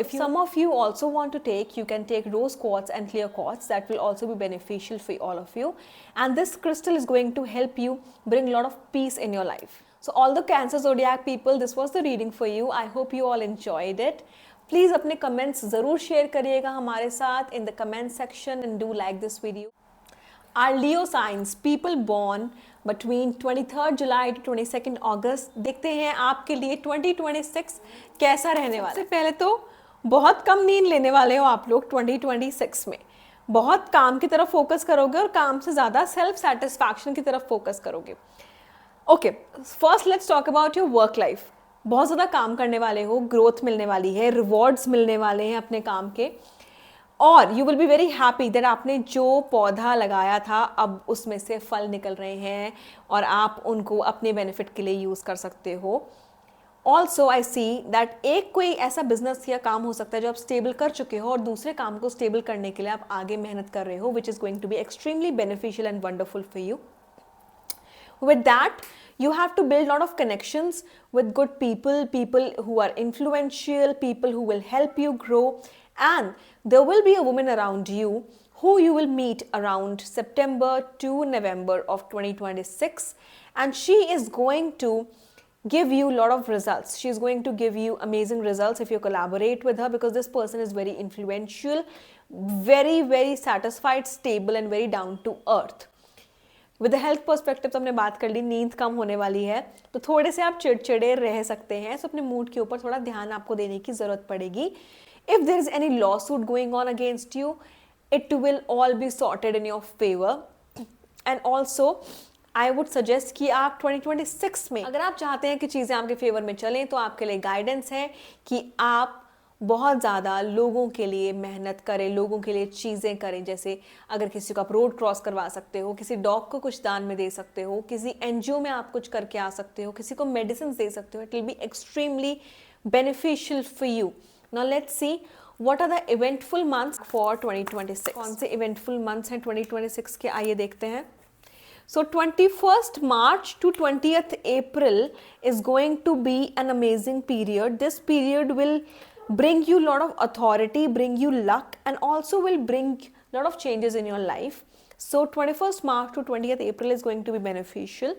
some of you also want to take, you can take rose quartz and clear quartz. That will also be beneficial for all of you. And this crystal is going to help you bring a lot of peace in your life. So all the Cancer zodiac people, this was the reading for you. I hope you all enjoyed it. Please अपने comments ज़रूर share करिएगा हमारे साथ in the comment section and do like this video. Our Leo signs, people born between 23rd July to 22nd August. देखते हैं आपके लिए 2026 कैसा रहने वाला है. सबसे पहले तो बहुत कम नींद लेने वाले हो आप लोग 2026 में. बहुत काम की तरफ फोकस करोगे और काम से ज़्यादा सेल्फ सेटिस्फैक्शन की तरफ फोकस करोगे. Okay, first let's talk about your work life. बहुत ज़्यादा काम करने वाले हो, ग्रोथ मिलने वाली है, रिवॉर्ड्स मिलने वाले हैं अपने काम के, और you will be very happy that आपने जो पौधा लगाया था अब उसमें से फल निकल रहे हैं और आप उनको अपने बेनिफिट के लिए यूज़ कर सकते हो. ऑल्सो आई सी दैट एक कोई ऐसा बिजनेस या काम हो सकता है जो आप स्टेबल कर चुके हो और दूसरे काम को स्टेबल करने के लिए आप आगे मेहनत कर रहे हो, which is going to be extremely beneficial and wonderful for you. With that, you have to build a lot of connections with good people, people who are influential, people who will help you grow, and there will be a woman around you who you will meet around September to November of 2026, and she is going to give you a lot of results. She is going to give you amazing results if you collaborate with her, because this person is very influential, very, very satisfied, stable and very down to earth. With the health perspective तो हमने बात कर ली, नींद कम होने वाली है तो थोड़े से आप चिड़चिड़े रह सकते हैं. सो अपने मूड के ऊपर थोड़ा ध्यान आपको देने की ज़रूरत पड़ेगी. If there is any lawsuit going on against you, it will all be sorted in your favour. And also I would suggest कि आप 2026 में अगर आप चाहते हैं कि चीज़ें आपके फेवर में चलें तो आपके लिए गाइडेंस है कि आप बहुत ज़्यादा लोगों के लिए मेहनत करें, लोगों के लिए चीज़ें करें. जैसे अगर किसी को आप रोड क्रॉस करवा सकते हो, किसी डॉग को कुछ दान में दे सकते हो, किसी एनजीओ में आप कुछ करके आ सकते हो, किसी को मेडिसिन दे सकते हो. It will be extremely beneficial for you. Now let's see what are the eventful months for 2026. कौन से इवेंटफुल मंथ्स हैं 2026 के, आइए देखते हैं. So 21st March to 20th April is going to be an amazing period. This period will bring you a lot of authority, bring you luck, and also will bring a lot of changes in your life. So 21st March to 20th April is going to be beneficial.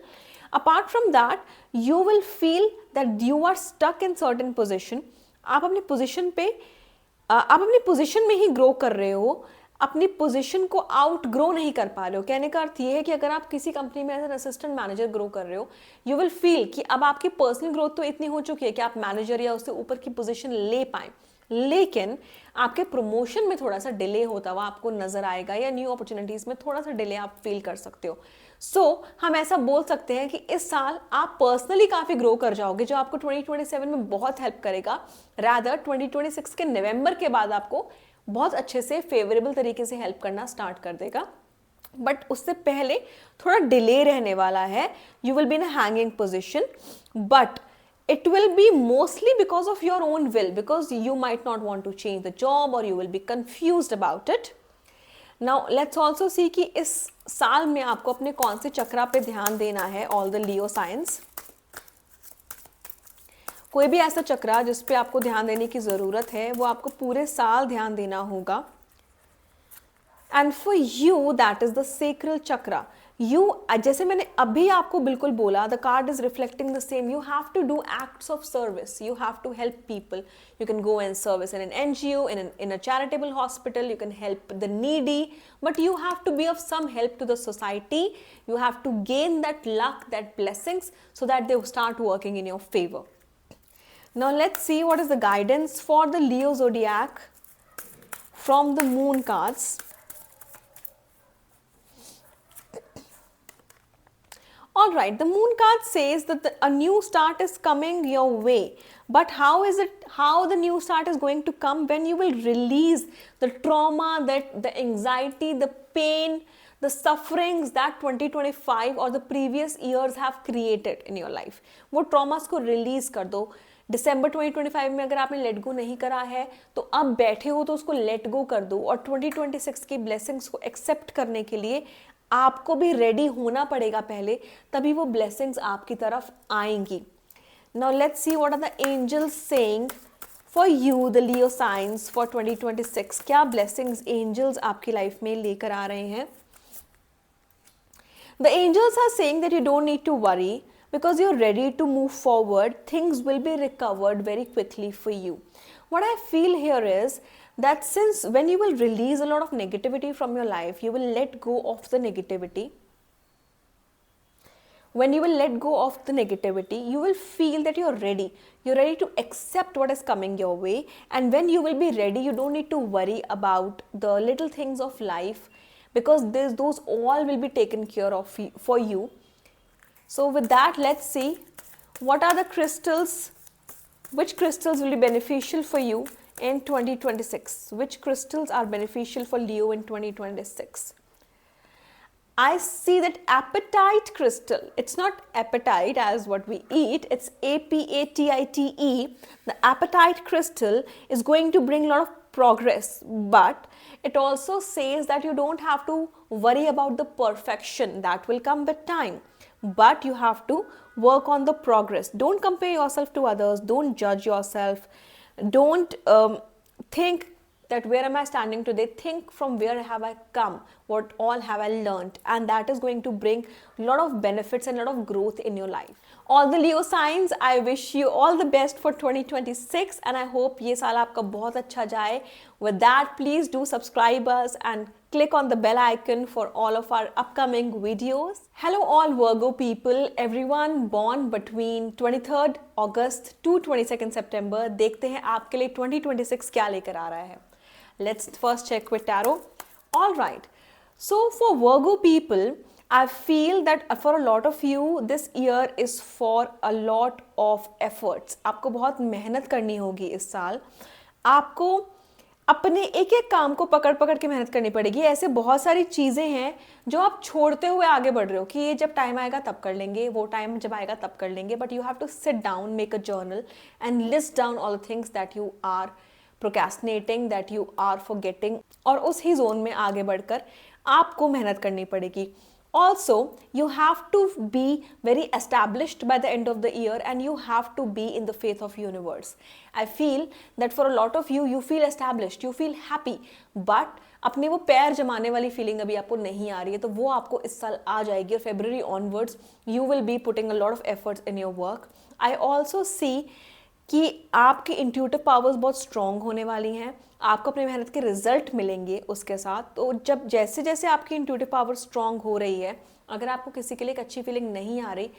Apart from that, you will feel that you are stuck in certain position. आप अपनी position पे आप अपनी position में ही grow कर रहे हो, अपनी पोजीशन को आउट ग्रो नहीं कर पा रहे हो. कहने का अर्थ ये है कि अगर आप किसी कंपनी में as an assistant manager grow कर रहे हो, यू विल फील कि अब आपकी पर्सनल ग्रोथ तो इतनी हो चुकी है कि आप मैनेजर या उससे ऊपर की पोजीशन ले पाएं. लेकिन आपके प्रमोशन में थोड़ा सा डिले होता हुआ आपको नजर आएगा, या न्यू अपॉर्चुनिटीज में थोड़ा सा डिले आप फील कर सकते हो। सो हम ऐसा बोल सकते हैं कि इस साल आप पर्सनली काफी ग्रो कर जाओगे, जो आपको 2027 में बहुत हेल्प करेगा। रादर 2026 के नवंबर के बाद आपको बहुत अच्छे से फेवरेबल तरीके से हेल्प करना स्टार्ट कर देगा, बट उससे पहले थोड़ा डिले रहने वाला है। You will be in a hanging position, but it will be mostly because of your own will, because you might not want to change the job or you will be confused about it. Now let's also see कि इस साल में आपको अपने कौन से चक्रा पे ध्यान देना है। All the Leo signs, कोई भी ऐसा चक्रा जिस पे आपको ध्यान देने की ज़रूरत है वो आपको पूरे साल ध्यान देना होगा। And for you that is the sacral chakra. You, जैसे मैंने अभी आपको बिल्कुल बोला, the card is reflecting the same. You have to do acts of service, you have to help people. You can go and service in an NGO, in a charitable hospital, you can help the needy, but you have to be of some help to the society. You have to gain that luck, that blessings, so that they start working in your favor. Now let's see what is the guidance for the Leo zodiac from the moon cards. All right, the moon card says that a new start is coming your way. But how the new start is going to come? When you will release the trauma, the anxiety, the pain, the sufferings that 2025 or the previous years have created in your life. वो traumas को release कर दो। दिसंबर 2025 में अगर आपने let go नहीं करा है तो अब बैठे हो तो उसको लेट गो कर दो, और 2026 की ब्लेसिंग्स को एक्सेप्ट करने के लिए आपको भी रेडी होना पड़ेगा पहले, तभी वो ब्लेसिंग्स आपकी तरफ आएंगी। Now let's see what are the angels saying for you the Leo signs for 2026। क्या ब्लेसिंग्स एंजल्स आपकी लाइफ में लेकर आ रहे हैं? The angels are saying that you don't need to worry because you're ready to move forward. Things will be recovered very quickly for you. What I feel here is that since when you will release a lot of negativity from your life, you will let go of the negativity. When you will let go of the negativity, you will feel that you're ready. You're ready to accept what is coming your way. And when you will be ready, you don't need to worry about the little things of life, because those all will be taken care of for you. So with that, let's see what are the crystals, which crystals will be beneficial for you in 2026. Which crystals are beneficial for Leo in 2026? I see that apatite crystal, it's not appetite as what we eat, it's APATITE. The apatite crystal is going to bring a lot of progress, but it also says that you don't have to worry about the perfection, that will come with time. But you have to work on the progress. Don't compare yourself to others. Don't judge yourself. Don't think that where am I standing today. Think from where have I come, what all have I learned, and that is going to bring a lot of benefits and a lot of growth in your life. All the Leo signs, I wish you all the best for 2026, and I hope ये साल आपका बहुत अच्छा जाए. With that, please do subscribe us and click on the bell icon for all of our upcoming videos. Hello all Virgo people, everyone born between 23rd August to 22nd September. देखते हैं आपके लिए 2026 क्या लेकर आ रहा है. Let's first check with tarot. All right. So for Virgo people, I feel that for a lot of you, this year is for a lot of efforts. आपको बहुत मेहनत करनी होगी इस साल. आपको अपने एक एक काम को पकड़ पकड़ के मेहनत करनी पड़ेगी. ऐसे बहुत सारी चीज़ें हैं जो आप छोड़ते हुए आगे बढ़ रहे हो कि ये जब टाइम आएगा तब कर लेंगे, वो टाइम जब आएगा तब कर लेंगे. But you have to sit down, make a journal and list down all the things that you are procrastinating, that you are forgetting, और उस ही जोन में आगे बढ़कर आपको मेहनत करनी पड़ेगी. Also, you have to be very established by the end of the year, and you have to be in the faith of universe. I feel that for a lot of you, you feel established, you feel happy, but अपने वो पैर जमाने वाली feeling अभी आपको नहीं आ रही है, तो वो आपको इस साल आ जाएगी. और February onwards, you will be putting a lot of efforts in your work. I also see कि आपकी इंट्यूटिव पावर्स बहुत स्ट्रॉन्ग होने वाली हैं. आपको अपनी मेहनत के रिजल्ट मिलेंगे उसके साथ. तो जब जैसे जैसे आपकी इंट्यूटिव पावर स्ट्रॉन्ग हो रही है, अगर आपको किसी के लिए एक अच्छी फीलिंग नहीं आ रही,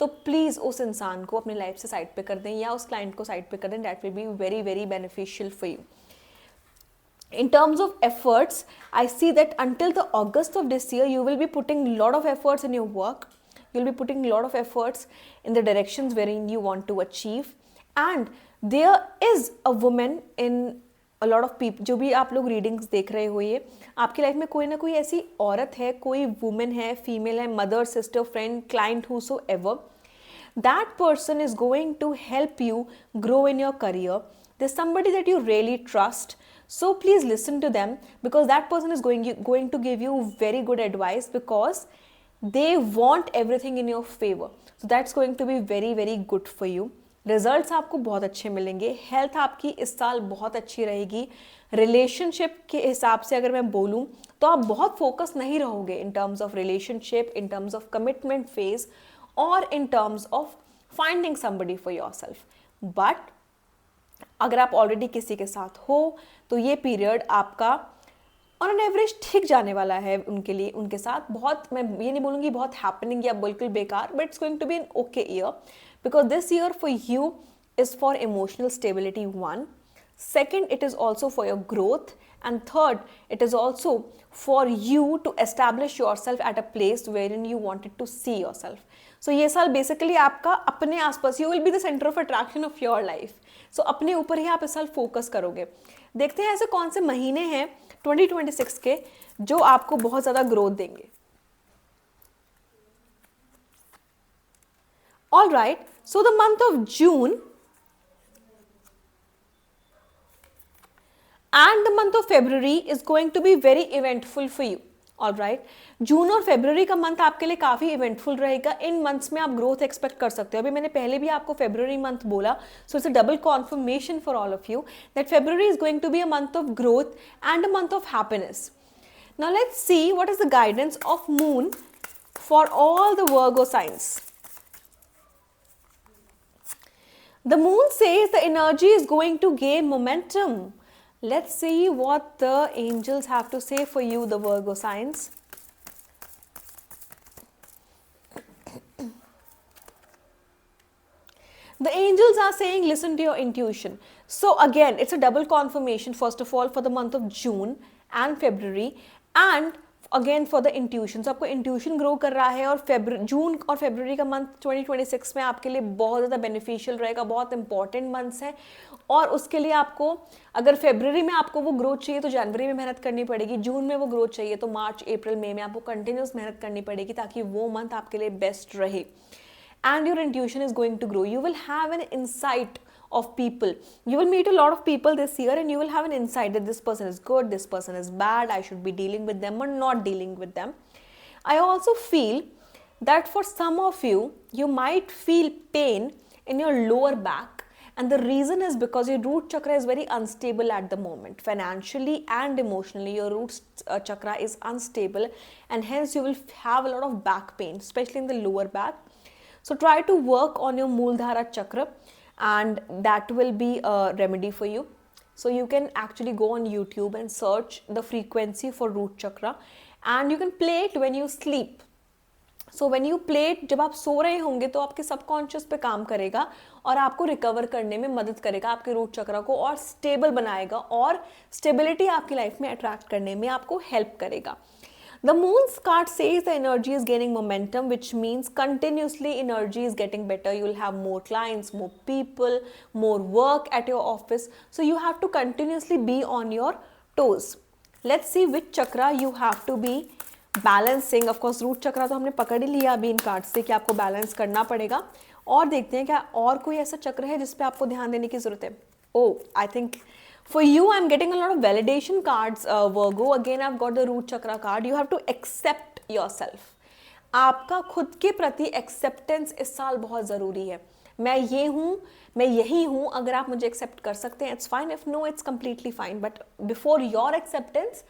तो प्लीज़ उस इंसान को अपनी लाइफ से साइड पे कर दें या उस क्लाइंट को साइड पे कर दें. That will be very very beneficial for you. In terms of efforts, I see that until the August of this year, you will be putting a lot of efforts in your work. You'll be putting a lot of efforts in the directions wherein you want to achieve. And there is a woman in a lot of people. जो भी आप लोग readings देख रहे हो, ये आपकी life में कोई ना कोई ऐसी औरत है, कोई वुमेन है, फीमेल है, mother, sister, friend, client, whosoever. That person is going to help you grow in your career. There's somebody that you really trust. So please listen to them, because that person is going to give you very good advice, because they want everything in your favor. So that's going to be very very good for you. Results आपको बहुत अच्छे मिलेंगे. Health आपकी इस साल बहुत अच्छी रहेगी. रिलेशनशिप के हिसाब से अगर मैं बोलूँ तो आप बहुत फोकस नहीं रहोगे in terms of relationship, in terms of commitment phase, और in terms of finding somebody for yourself. But अगर आप ऑलरेडी किसी के साथ हो तो ये पीरियड आपका ऑन एन एवरेज ठीक जाने वाला है उनके लिए, उनके साथ. बहुत, मैं ये नहीं बोलूँगी बहुत हैपनिंग या बिल्कुल बेकार, but it's going to be an okay year, because this year for you is for emotional stability. 1. Second, it is also for your growth. And third, it is also for you to establish yourself at a place wherein you wanted to see yourself. So ये साल basically आपका अपने आसपास, you will be the center of attraction of your life. So अपने ऊपर ही आप इस साल फोकस करोगे. देखते हैं ऐसे कौन से महीने हैं 2026 के जो आपको बहुत ज़्यादा ग्रोथ देंगे. All right, so the month of June and the month of February is going to be very eventful for you. All right, जून और फेब्रुवरी का मंथ आपके लिए काफ़ी इवेंटफुल रहेगा. इन मंथ्स में आप ग्रोथ एक्सपेक्ट कर सकते हो. अभी मैंने पहले भी आपको फेब्रुवरी मंथ बोला, so it's a double confirmation for all of you that February is going to be a month of growth and a month of happiness. Now let's see what is the guidance of moon for all the Virgo signs. The moon says the energy is going to gain momentum. Let's see what the angels have to say for you, the Virgo signs. The angels are saying listen to your intuition. So again, it's a double confirmation, first of all, for the month of June and February, and again for the intuition. So आपको intuition grow कर रहा है, और जून और February का month 2026 में आपके लिए बहुत ज़्यादा बेनिफिशियल रहेगा. बहुत इंपॉर्टेंट मंथ्स हैं, और उसके लिए आपको अगर फेब्रुवरी में आपको वो ग्रोथ चाहिए तो जनवरी में मेहनत करनी पड़ेगी. जून में वो ग्रोथ चाहिए तो मार्च, अप्रैल, मई में आपको कंटिन्यूस मेहनत करनी पड़ेगी ताकि वो मंथ आपके लिए बेस्ट रहे. And your intuition is going to grow. You will have an insight of people. You will meet a lot of people this year, and you will have an insight that this person is good, this person is bad, I should be dealing with them or not dealing with them. I also feel that for some of you, you might feel pain in your lower back, and the reason is because your root chakra is very unstable at the moment. Financially and emotionally, your root chakra is unstable, and hence you will have a lot of back pain, especially in the lower back. So try to work on your Mooladhara chakra, and that will be a remedy for you. So you can actually go on YouTube and search the frequency for root chakra, and you can play it when you sleep. So when you play it, जब आप सो रहे होंगे तो आपके subconscious पे काम करेगा और आपको रिकवर करने में मदद करेगा, आपके रूट चक्रा को और स्टेबल बनाएगा, और स्टेबिलिटी आपकी लाइफ में अट्रैक्ट करने में आपको हेल्प करेगा. The moon's card says the energy is gaining momentum, which means continuously energy is getting better. You will have more clients, more people, more work at your office. So you have to continuously be on your toes. Let's see which chakra you have to be balancing. Of course, root chakra तो हमने पकड़ ही लिया अभी इन card से कि आपको balance करना पड़ेगा. और देखते हैं क्या और कोई ऐसा चक्र है जिस पे आपको ध्यान देने की जरूरत है. Oh, I think for you, I'm getting a lot of validation cards, Virgo. Again, I've got the root chakra card. You have to accept yourself. आपका खुद के प्रति acceptance इस साल बहुत ज़रूरी है. मैं ये हूँ, मैं यही हूँ. अगर आप मुझे accept कर सकते हैं, it's fine. If no, it's completely fine. But before your acceptance,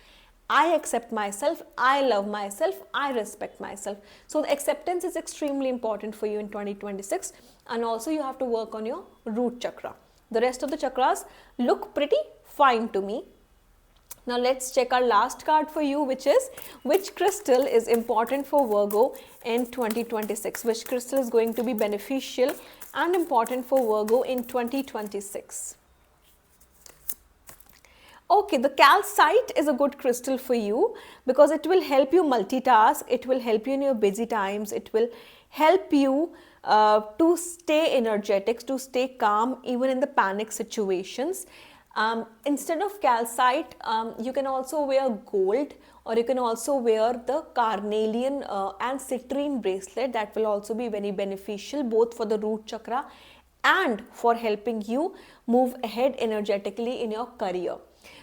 I accept myself, I love myself, I respect myself. So the acceptance is extremely important for you in 2026. And also you have to work on your root chakra. The rest of the chakras look pretty fine to me. Now let's check our last card for you, which is which crystal is important for Virgo in 2026. Which crystal is going to be beneficial and important for Virgo in 2026. Okay, the calcite is a good crystal for you because it will help you multitask, it will help you in your busy times, it will help you to stay energetic, to stay calm even in the panic situations. Instead of calcite, you can also wear gold, or you can also wear the carnelian and citrine bracelet. That will also be very beneficial both for the root chakra and for helping you move ahead energetically in your career.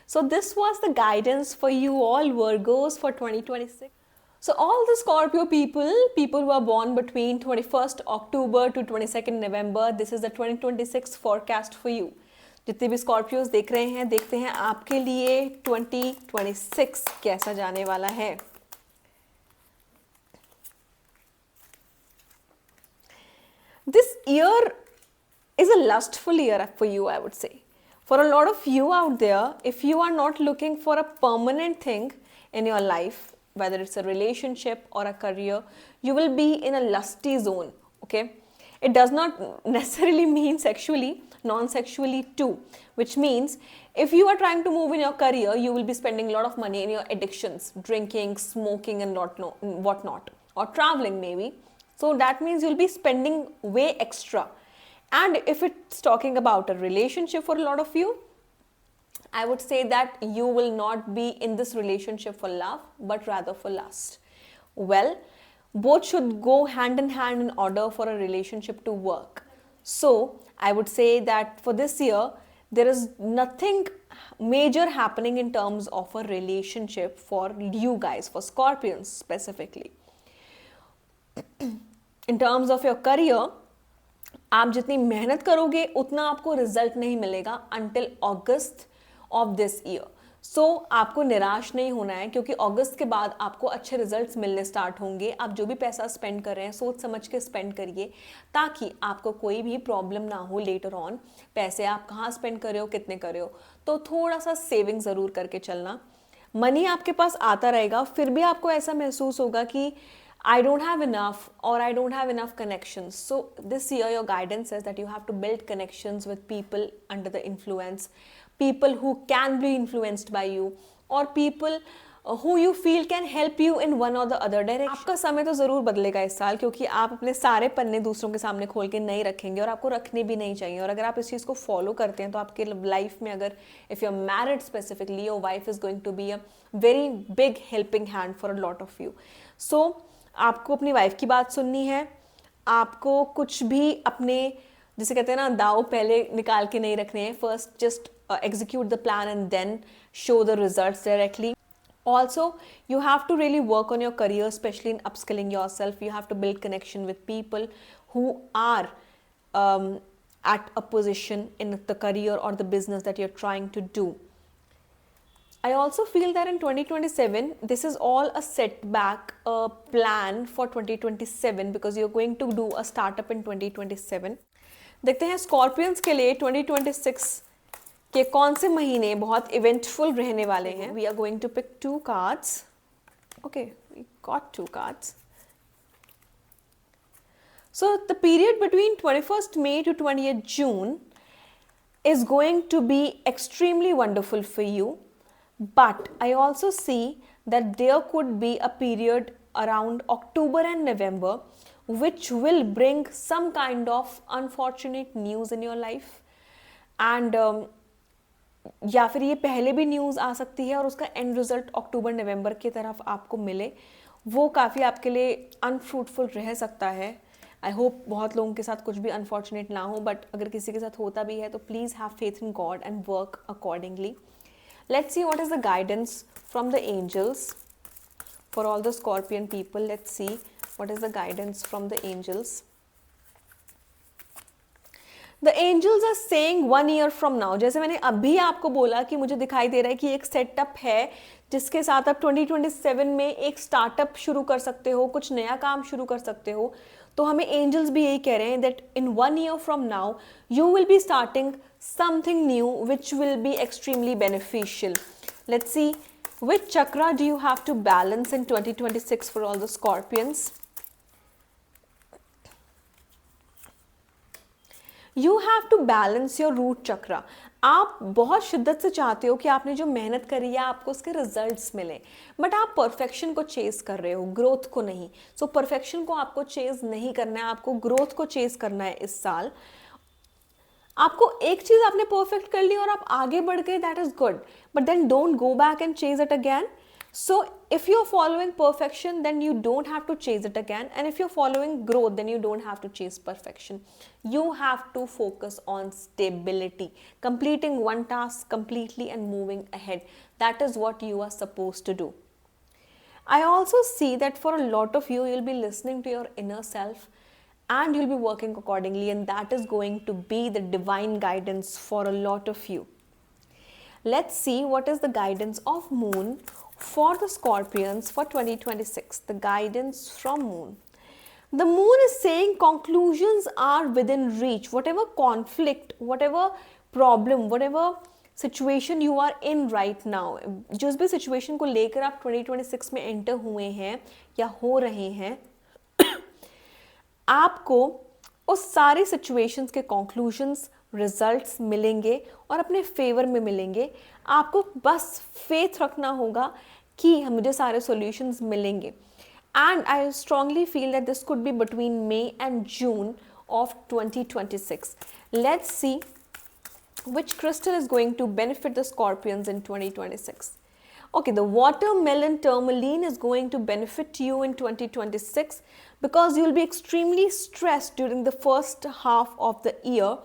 So this was the guidance for you all Virgos for 2026. So all the Scorpio people who are born between 21st October to 22nd November, this is the 2026 forecast for you. जितने भी Scorpios देख रहे हैं, देखते हैं आपके लिए 2026 कैसा जाने वाला है. This year is a lustful year for you, I would say. For a lot of you out there, if you are not looking for a permanent thing in your life, whether it's a relationship or a career, you will be in a lusty zone, okay? It does not necessarily mean sexually, non-sexually too, which means if you are trying to move in your career, you will be spending a lot of money in your addictions, drinking, smoking and whatnot, or traveling maybe. So that means you'll be spending way extra. And if it's talking about a relationship for a lot of you, I would say that you will not be in this relationship for love, but rather for lust. Well, both should go hand in hand in order for a relationship to work. So I would say that for this year, there is nothing major happening in terms of a relationship for you guys, for Scorpions specifically. In terms of your career, आप जितनी मेहनत करोगे उतना आपको result नहीं मिलेगा until August of this year. So आपको निराश नहीं होना है, क्योंकि अगस्त के बाद आपको अच्छे रिजल्ट्स मिलने स्टार्ट होंगे. आप जो भी पैसा स्पेंड कर रहे हैं सोच समझ के स्पेंड करिए, ताकि आपको कोई भी प्रॉब्लम ना हो लेटर ऑन. पैसे आप कहाँ स्पेंड कर रहे हो, कितने कर रहे हो, तो थोड़ा सा सेविंग ज़रूर करके चलना. मनी आपके पास आता रहेगा, फिर भी आपको ऐसा महसूस होगा कि I don't have enough, or I don't have enough connections. So this year your guidance says that you have to build connections with people under the influence, people who can be influenced by you, or people who you feel can help you in one or the other direction. आपका समय तो ज़रूर बदलेगा इस साल, क्योंकि आप अपने सारे पन्ने दूसरों के सामने खोल के नहीं रखेंगे, और आपको रखने भी नहीं चाहिए. और अगर आप इस चीज़ को फॉलो करते हैं तो आपके लाइफ में, अगर if you are married specifically, your wife is going to be a very big helping hand for a lot of you. So आपको अपनी वाइफ की बात सुननी है. आपको कुछ भी अपने, जिसे कहते हैं ना, दाव पहले निकाल के नहीं रखने हैं. First just execute the plan and then show the results directly. Also, you have to really work on your career, especially in upskilling yourself. You have to build connection with people who are at a position in the career or the business that you're trying to do. I also feel that in 2027, this is all a setback plan for 2027, because you're going to do a startup in 2027. देखते हैं Scorpions के लिए 2026 के कौन से महीने बहुत eventful रहने वाले हैं. We are going to pick 2 cards. Okay, we got 2 cards. So the period between 21st May to 20th June is going to be extremely wonderful for you. But I also see that there could be a period around October and November which will bring some kind of unfortunate news in your life. And या फिर ये पहले भी news आ सकती है और उसका and result अक्टूबर नवंबर की तरफ आपको मिले. वो काफ़ी आपके लिए अनफ्रूटफुल रह सकता है. आई होप बहुत लोगों के साथ कुछ भी अनफॉर्चुनेट ना हो, बट अगर किसी के साथ होता भी है तो please have faith in God and work accordingly. Let's see what is the guidance from the angels for all the Scorpion people. Let's see what is the guidance from the angels. The angels are saying 1 year from now. जैसे मैंने अभी आपको बोला कि मुझे दिखाई दे रहा है कि एक सेटअप है जिसके साथ आप 2027 में एक स्टार्टअप शुरू कर सकते हो, कुछ नया काम शुरू कर सकते हो. तो हमें एंजल्स भी यही कह रहे हैं that in 1 year from now you will be starting something new which will be extremely beneficial. Let's see which chakra do you have to balance in 2026 for all the Scorpions. You have to balance your root chakra. आप बहुत शिद्दत से चाहते हो कि आपने जो मेहनत करी है आपको उसके रिजल्ट्स मिले, बट आप परफेक्शन को चेज कर रहे हो, ग्रोथ को नहीं. सो परफेक्शन को आपको चेज नहीं करना है, आपको ग्रोथ को चेज करना है इस साल. आपको एक चीज आपने परफेक्ट कर ली और आप आगे बढ़ गए, that is good, but then don't go back and chase it again. So if you're following perfection, then you don't have to chase it again. And if you're following growth, then you don't have to chase perfection. You have to focus on stability, completing one task completely and moving ahead. That is what you are supposed to do. I also see that for a lot of you, you'll be listening to your inner self and you'll be working accordingly, and that is going to be the divine guidance for a lot of you. Let's see what is the guidance of Moon for the Scorpions for 2026. The guidance from Moon. The Moon is saying conclusions are within reach. Whatever conflict, whatever problem, whatever situation you are in right now, जिस भी situation को लेकर आप 2026 में enter हुए हैं या हो रहे हैं, आपको उस सारी situations के conclusions, रिजल्ट्स मिलेंगे और अपने फेवर में मिलेंगे. आपको बस फेथ रखना होगा कि मुझे सारे सॉल्यूशंस मिलेंगे. And I strongly feel that this could be between may and June of 2026. Let's see which crystal is going to benefit the Scorpions in 2026. Okay, the watermelon tourmaline is going to benefit you in 2026 because you'll be extremely stressed during the first half of the year,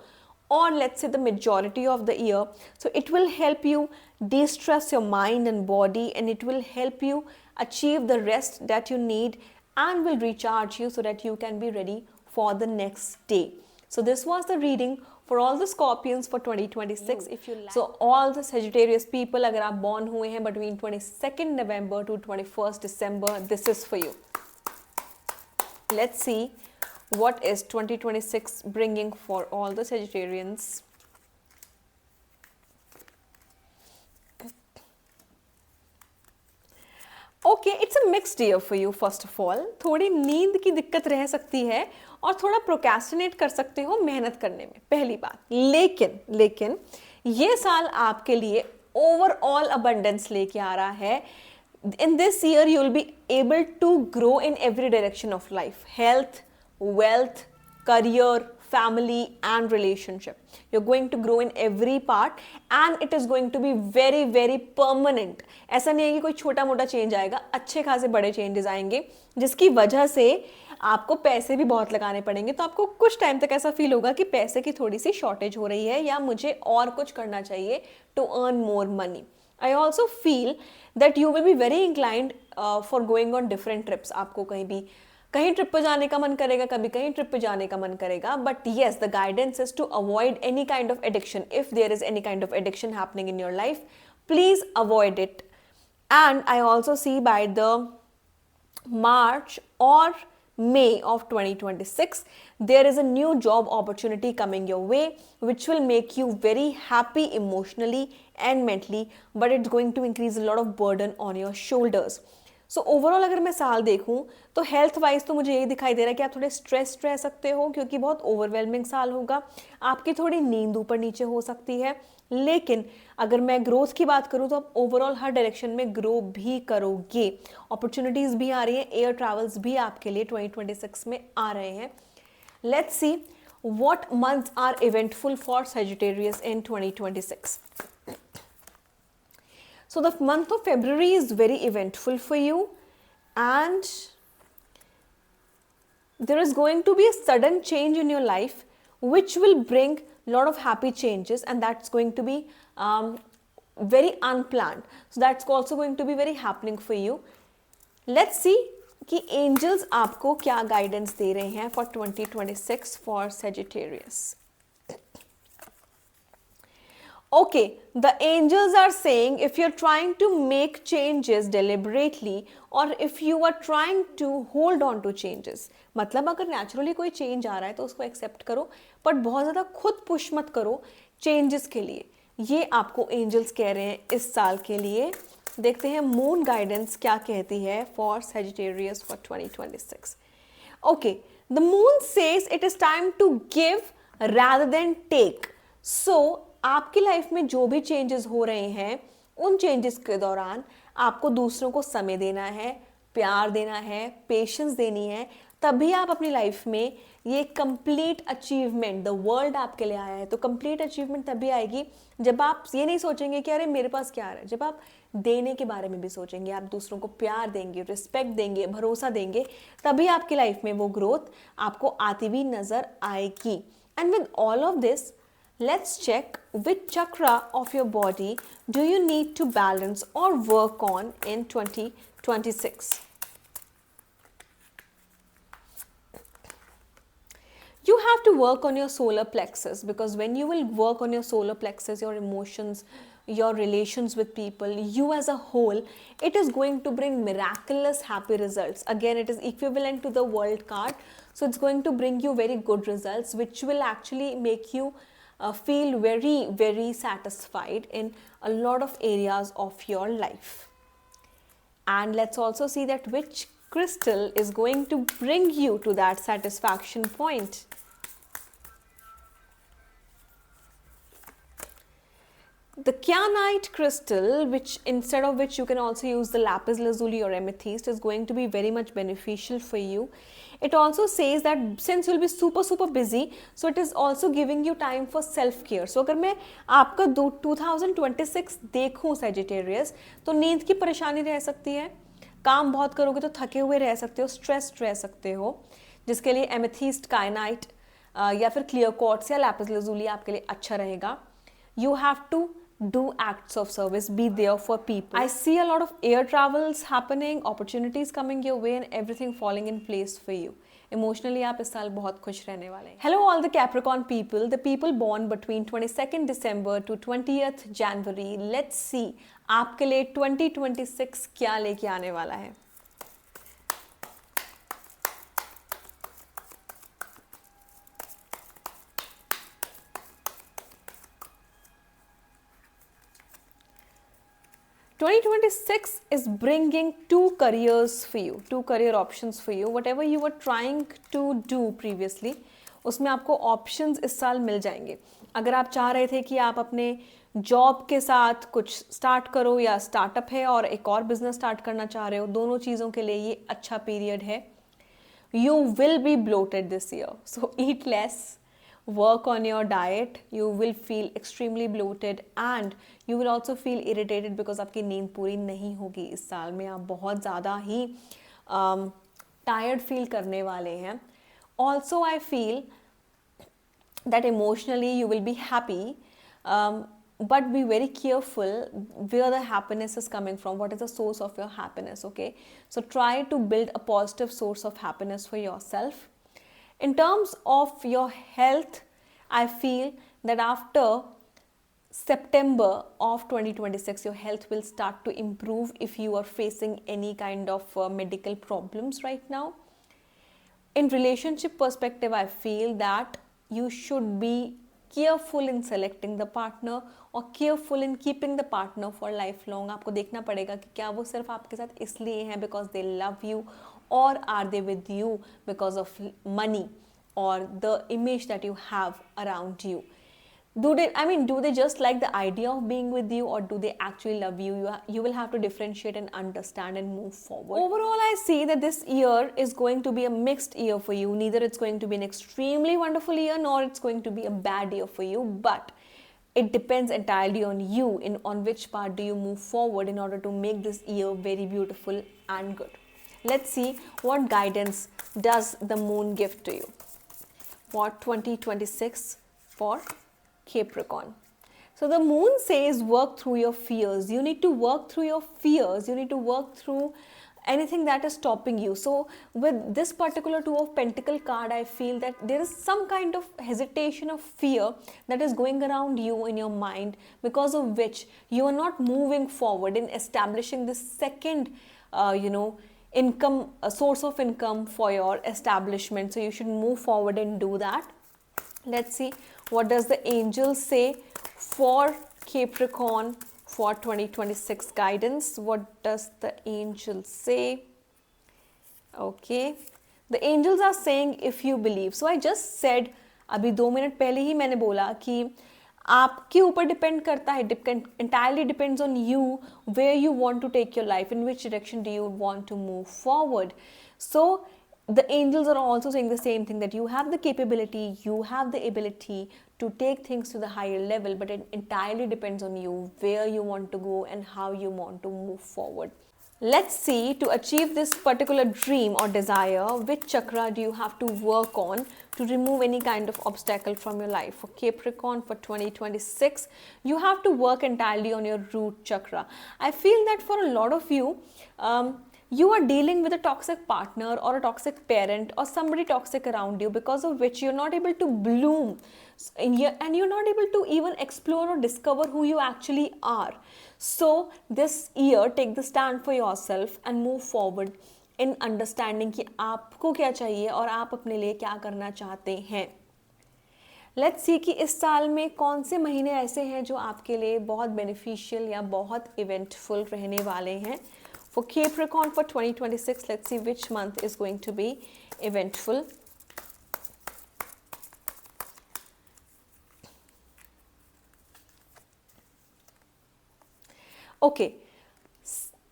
or let's say the majority of the year. So it will help you de-stress your mind and body, and it will help you achieve the rest that you need and will recharge you so that you can be ready for the next day. So this was the reading for all the Scorpions for 2026. If you like. So all the Sagittarius people, अगर आप born हुए हैं between 22nd November to 21st December, this is for you. Let's see what is 2026 bringing for all the Sagittarians. Okay, it's a mixed year for you. First of all, थोड़ी नींद की दिक्कत रह सकती है और थोड़ा प्रोक्रेस्टिनेट कर सकते हो मेहनत करने में, पहली बात. लेकिन ये साल आपके लिए ओवरऑल अबंडेंस लेके आ रहा है. In this year, you will be able to grow in every direction of life: health, wealth, career, family and relationship. You're going to grow in every part and it is going to be very very permanent. ऐसा नहीं है कि कोई छोटा मोटा change आएगा, अच्छे खासे बड़े चेंजेस आएंगे जिसकी वजह से आपको पैसे भी बहुत लगाने पड़ेंगे. तो आपको कुछ टाइम तक ऐसा फील होगा कि पैसे की थोड़ी सी शॉर्टेज हो रही है या मुझे और कुछ करना चाहिए to earn more money. I also feel that you will be very inclined for going on different trips. आपको कहीं ट्रिप पे जाने का मन करेगा, कभी कहीं ट्रिप पे जाने का मन करेगा. But yes, the guidance is to avoid any kind of addiction. If there is any kind of addiction happening in your life, please avoid it. And I also see by the March और May of 2026, there is a new job opportunity coming your way which will make you very happy emotionally and mentally, but it's going to increase a lot of burden on your shoulders. So overall अगर मैं साल देखूं तो health wise तो मुझे यही दिखाई दे रहा है कि आप थोड़े स्ट्रेस्ड रह सकते हो क्योंकि बहुत ओवरवेलमिंग साल होगा. आपकी थोड़ी नींद ऊपर नीचे हो सकती है. लेकिन अगर मैं ग्रोथ की बात करूं तो आप ओवरऑल हर डायरेक्शन में ग्रो भी करोगे. अपॉर्चुनिटीज भी आ रही हैं, एयर ट्रैवल्स भी आपके लिए 2026 में आ रहे हैं. Let's see what months are eventful for Sagittarius in 2026. So the month of February is very eventful for you, and there is going to be a sudden change in your life which will bring a lot of happy changes, and that's going to be very unplanned. So that's also going to be very happening for you. Let's see कि angels आपको क्या guidance दे रहे हैं for 2026 for Sagittarius. Okay, the angels are saying if you're trying to make changes deliberately or if you are trying to hold on to changes, मतलब अगर naturally कोई change आ रहा है तो उसको accept करो, but बहुत ज़्यादा खुद push मत करो changes के लिए. ये आपको एंजल्स कह रहे हैं इस साल के लिए। देखते हैं मून गाइडेंस क्या कहती है for Sagittarius for 2026। Okay, the moon says it is time to give rather than take. So, आपकी लाइफ में जो भी चेंजेस हो रहे हैं उन चेंजेस के दौरान आपको दूसरों को समय देना है, प्यार देना है, पेशेंस देनी है, तभी आप अपनी लाइफ में ये कंप्लीट अचीवमेंट, द वर्ल्ड आपके लिए आया है तो कंप्लीट अचीवमेंट तभी आएगी जब आप ये नहीं सोचेंगे कि अरे मेरे पास क्या है, जब आप देने के बारे में भी सोचेंगे, आप दूसरों को प्यार देंगे, रिस्पेक्ट देंगे, भरोसा देंगे, तभी आपकी लाइफ में वो ग्रोथ आपको आती हुई नजर आएगी। And with all of this, let's check which chakra of your body do you need to balance or work on in 2026. You have to work on your solar plexus, because when you will work on your solar plexus, your emotions, your relations with people, you as a whole, it is going to bring miraculous happy results. Again, it is equivalent to the world card, so it's going to bring you very good results which will actually make you feel very satisfied in a lot of areas of your life. And let's also see that which crystal is going to bring you to that satisfaction point. The kyanite crystal, which instead of which you can also use the lapis lazuli or amethyst, is going to be very much beneficial for you. It also says that since you'll be super busy, so it is also giving you time for self care. So अगर मैं आपका 2026 देखूं Sagittarius, तो नींद की परेशानी रह सकती है, काम बहुत करोगे तो थके हुए रह सकते हो, स्ट्रेस्ड रह सकते हो, जिसके लिए एमेथिस्ट, कायनाइट या फिर क्लियर क्वार्ट्ज या लैपिस lazuli आपके लिए अच्छा रहेगा. You have to do acts of service, be there for people. I see a lot of air travels happening, opportunities coming your way and everything falling in place for you. Emotionally आप इस साल बहुत खुश रहने वाले हैं. Hello all the Capricorn people, the people born between 22nd December to 20th January. Let's see आपके लिए 2026 क्या लेके आने वाला है. (2026) is bringing two careers for you, two career options for you. Whatever you were trying to do previously, उसमें आपको options इस साल मिल जाएंगे. अगर आप चाह रहे थे कि आप अपने जॉब के साथ कुछ स्टार्ट करो या स्टार्टअप है और एक और बिजनेस स्टार्ट करना चाह रहे हो, दोनों चीज़ों के लिए ये अच्छा पीरियड है. You will be bloated this year, so eat less. Work on your diet, you will feel extremely bloated and you will also feel irritated because आपकी नींद पूरी नहीं होगी इस साल में. आप बहुत ज़्यादा ही tired feel करने वाले हैं. Also, I feel that emotionally you will be happy, but be very careful where the happiness is coming from. What is the source of your happiness? Okay, so try to build a positive source of happiness for yourself. In terms of your health, I feel that after September of 2026, your health will start to improve if you are facing any kind of medical problems right now. In relationship perspective, I feel that you should be careful in selecting the partner or careful in keeping the partner for lifelong. आपको देखना पड़ेगा कि क्या वो सिर्फ आपके साथ इसलिए हैं because they love you, or are they with you because of money or the image that you have around you. Do they just like the idea of being with you, or do they actually love you? You will have to differentiate and understand and move forward. Overall, I see that this year is going to be a mixed year for you. Neither it's going to be an extremely wonderful year, nor it's going to be a bad year for you, but it depends entirely on you on which part do you move forward in order to make this year very beautiful and good. Let's see what guidance does the moon give to you for 2026 for Capricorn. So the moon says work through your fears. You need to work through your fears. You need to work through anything that is stopping you. So with this particular Two of Pentacle card, I feel that there is some kind of hesitation or fear that is going around you in your mind, because of which you are not moving forward in establishing this second income, a source of income for your establishment. So you should move forward and do that. Let's see what does the angel say for Capricorn for 2026 guidance. What does the angel say? Okay, the angels are saying if you believe. So I just said, अभी 2 minute पहले ही मैंने बोला कि आपके ऊपर depend करता है, entirely depends on you where you want to take your life, in which direction do you want to move forward. So the angels are also saying the same thing, that you have the capability, you have the ability to take things to the higher level, but it entirely depends on you where you want to go and how you want to move forward. Let's see, to achieve this particular dream or desire, which chakra do you have to work on to remove any kind of obstacle from your life? For Capricorn for 2026, you have to work entirely on your root chakra. I feel that for a lot of you, you are dealing with a toxic partner or a toxic parent or somebody toxic around you, because of which you're not able to bloom and you're not able to even explore or discover who you actually are. So this year, take the stand for yourself and move forward in understanding कि आपको क्या चाहिए और आप अपने लिए क्या करना चाहते हैं. Let's see कि इस साल में कौन से महीने ऐसे हैं जो आपके लिए बहुत beneficial या बहुत eventful रहने वाले हैं. For Capricorn for 2026, let's see which month is going to be eventful. Okay,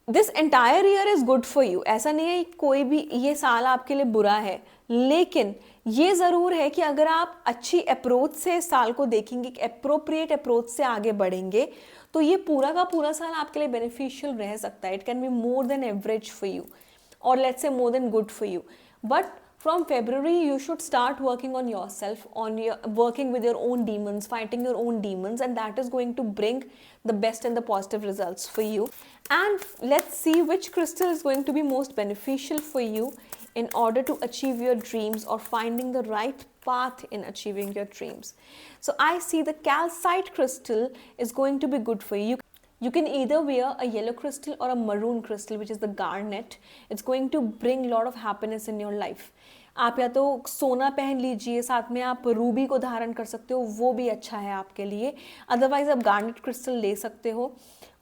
this entire year is good for you. ऐसा नहीं है कोई भी ये साल आपके लिए बुरा है, लेकिन ये ज़रूर है कि अगर आप अच्छी अप्रोच से इस साल को देखेंगे, अप्रोप्रिएट अप्रोच से आगे बढ़ेंगे, तो ये पूरा का पूरा साल आपके लिए बेनिफिशियल रह सकता है. It can be more than average for you, और let's say more than good for you. But from February, you should start working on yourself, working with your own demons, fighting your own demons, and that is going to bring the best and the positive results for you. And let's see which crystal is going to be most beneficial for you in order to achieve your dreams or finding the right path in achieving your dreams. So I see the calcite crystal is going to be good for you. You can either wear a yellow crystal or a maroon crystal, which is the garnet. It's going to bring a lot of happiness in your life. आप या तो सोना पहन लीजिए, साथ में आप Ruby को धारण कर सकते हो, वो भी अच्छा है आपके लिए. अदरवाइज आप गार्नेट क्रिस्टल ले सकते हो,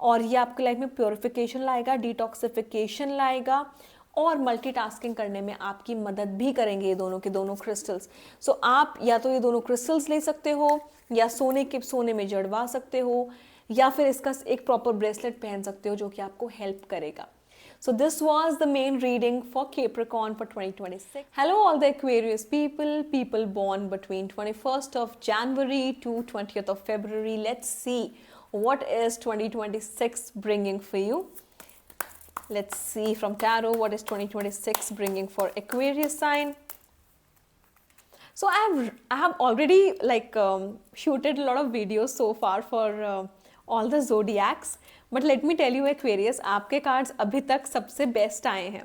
और ये आपके लाइफ में प्योरिफिकेशन लाएगा, डिटॉक्सिफिकेशन लाएगा, और मल्टीटास्किंग करने में आपकी मदद भी करेंगे ये दोनों के दोनों क्रिस्टल्स. सो आप या तो ये दोनों क्रिस्टल्स ले सकते हो, या सोने में जड़वा सकते हो, या फिर इसका एक प्रॉपर ब्रेसलेट पहन सकते हो जो कि आपको हेल्प करेगा. So this was the main reading for Capricorn for 2026. Hello all the Aquarius people born between 21st of January to 20th of February. Let's see what is 2026 bringing for you. Let's see from Tarot what is 2026 bringing for Aquarius sign. So I have already shooted a lot of videos so far for all the zodiacs, but let me tell you Aquarius, आपके cards अभी तक सबसे best आए हैं.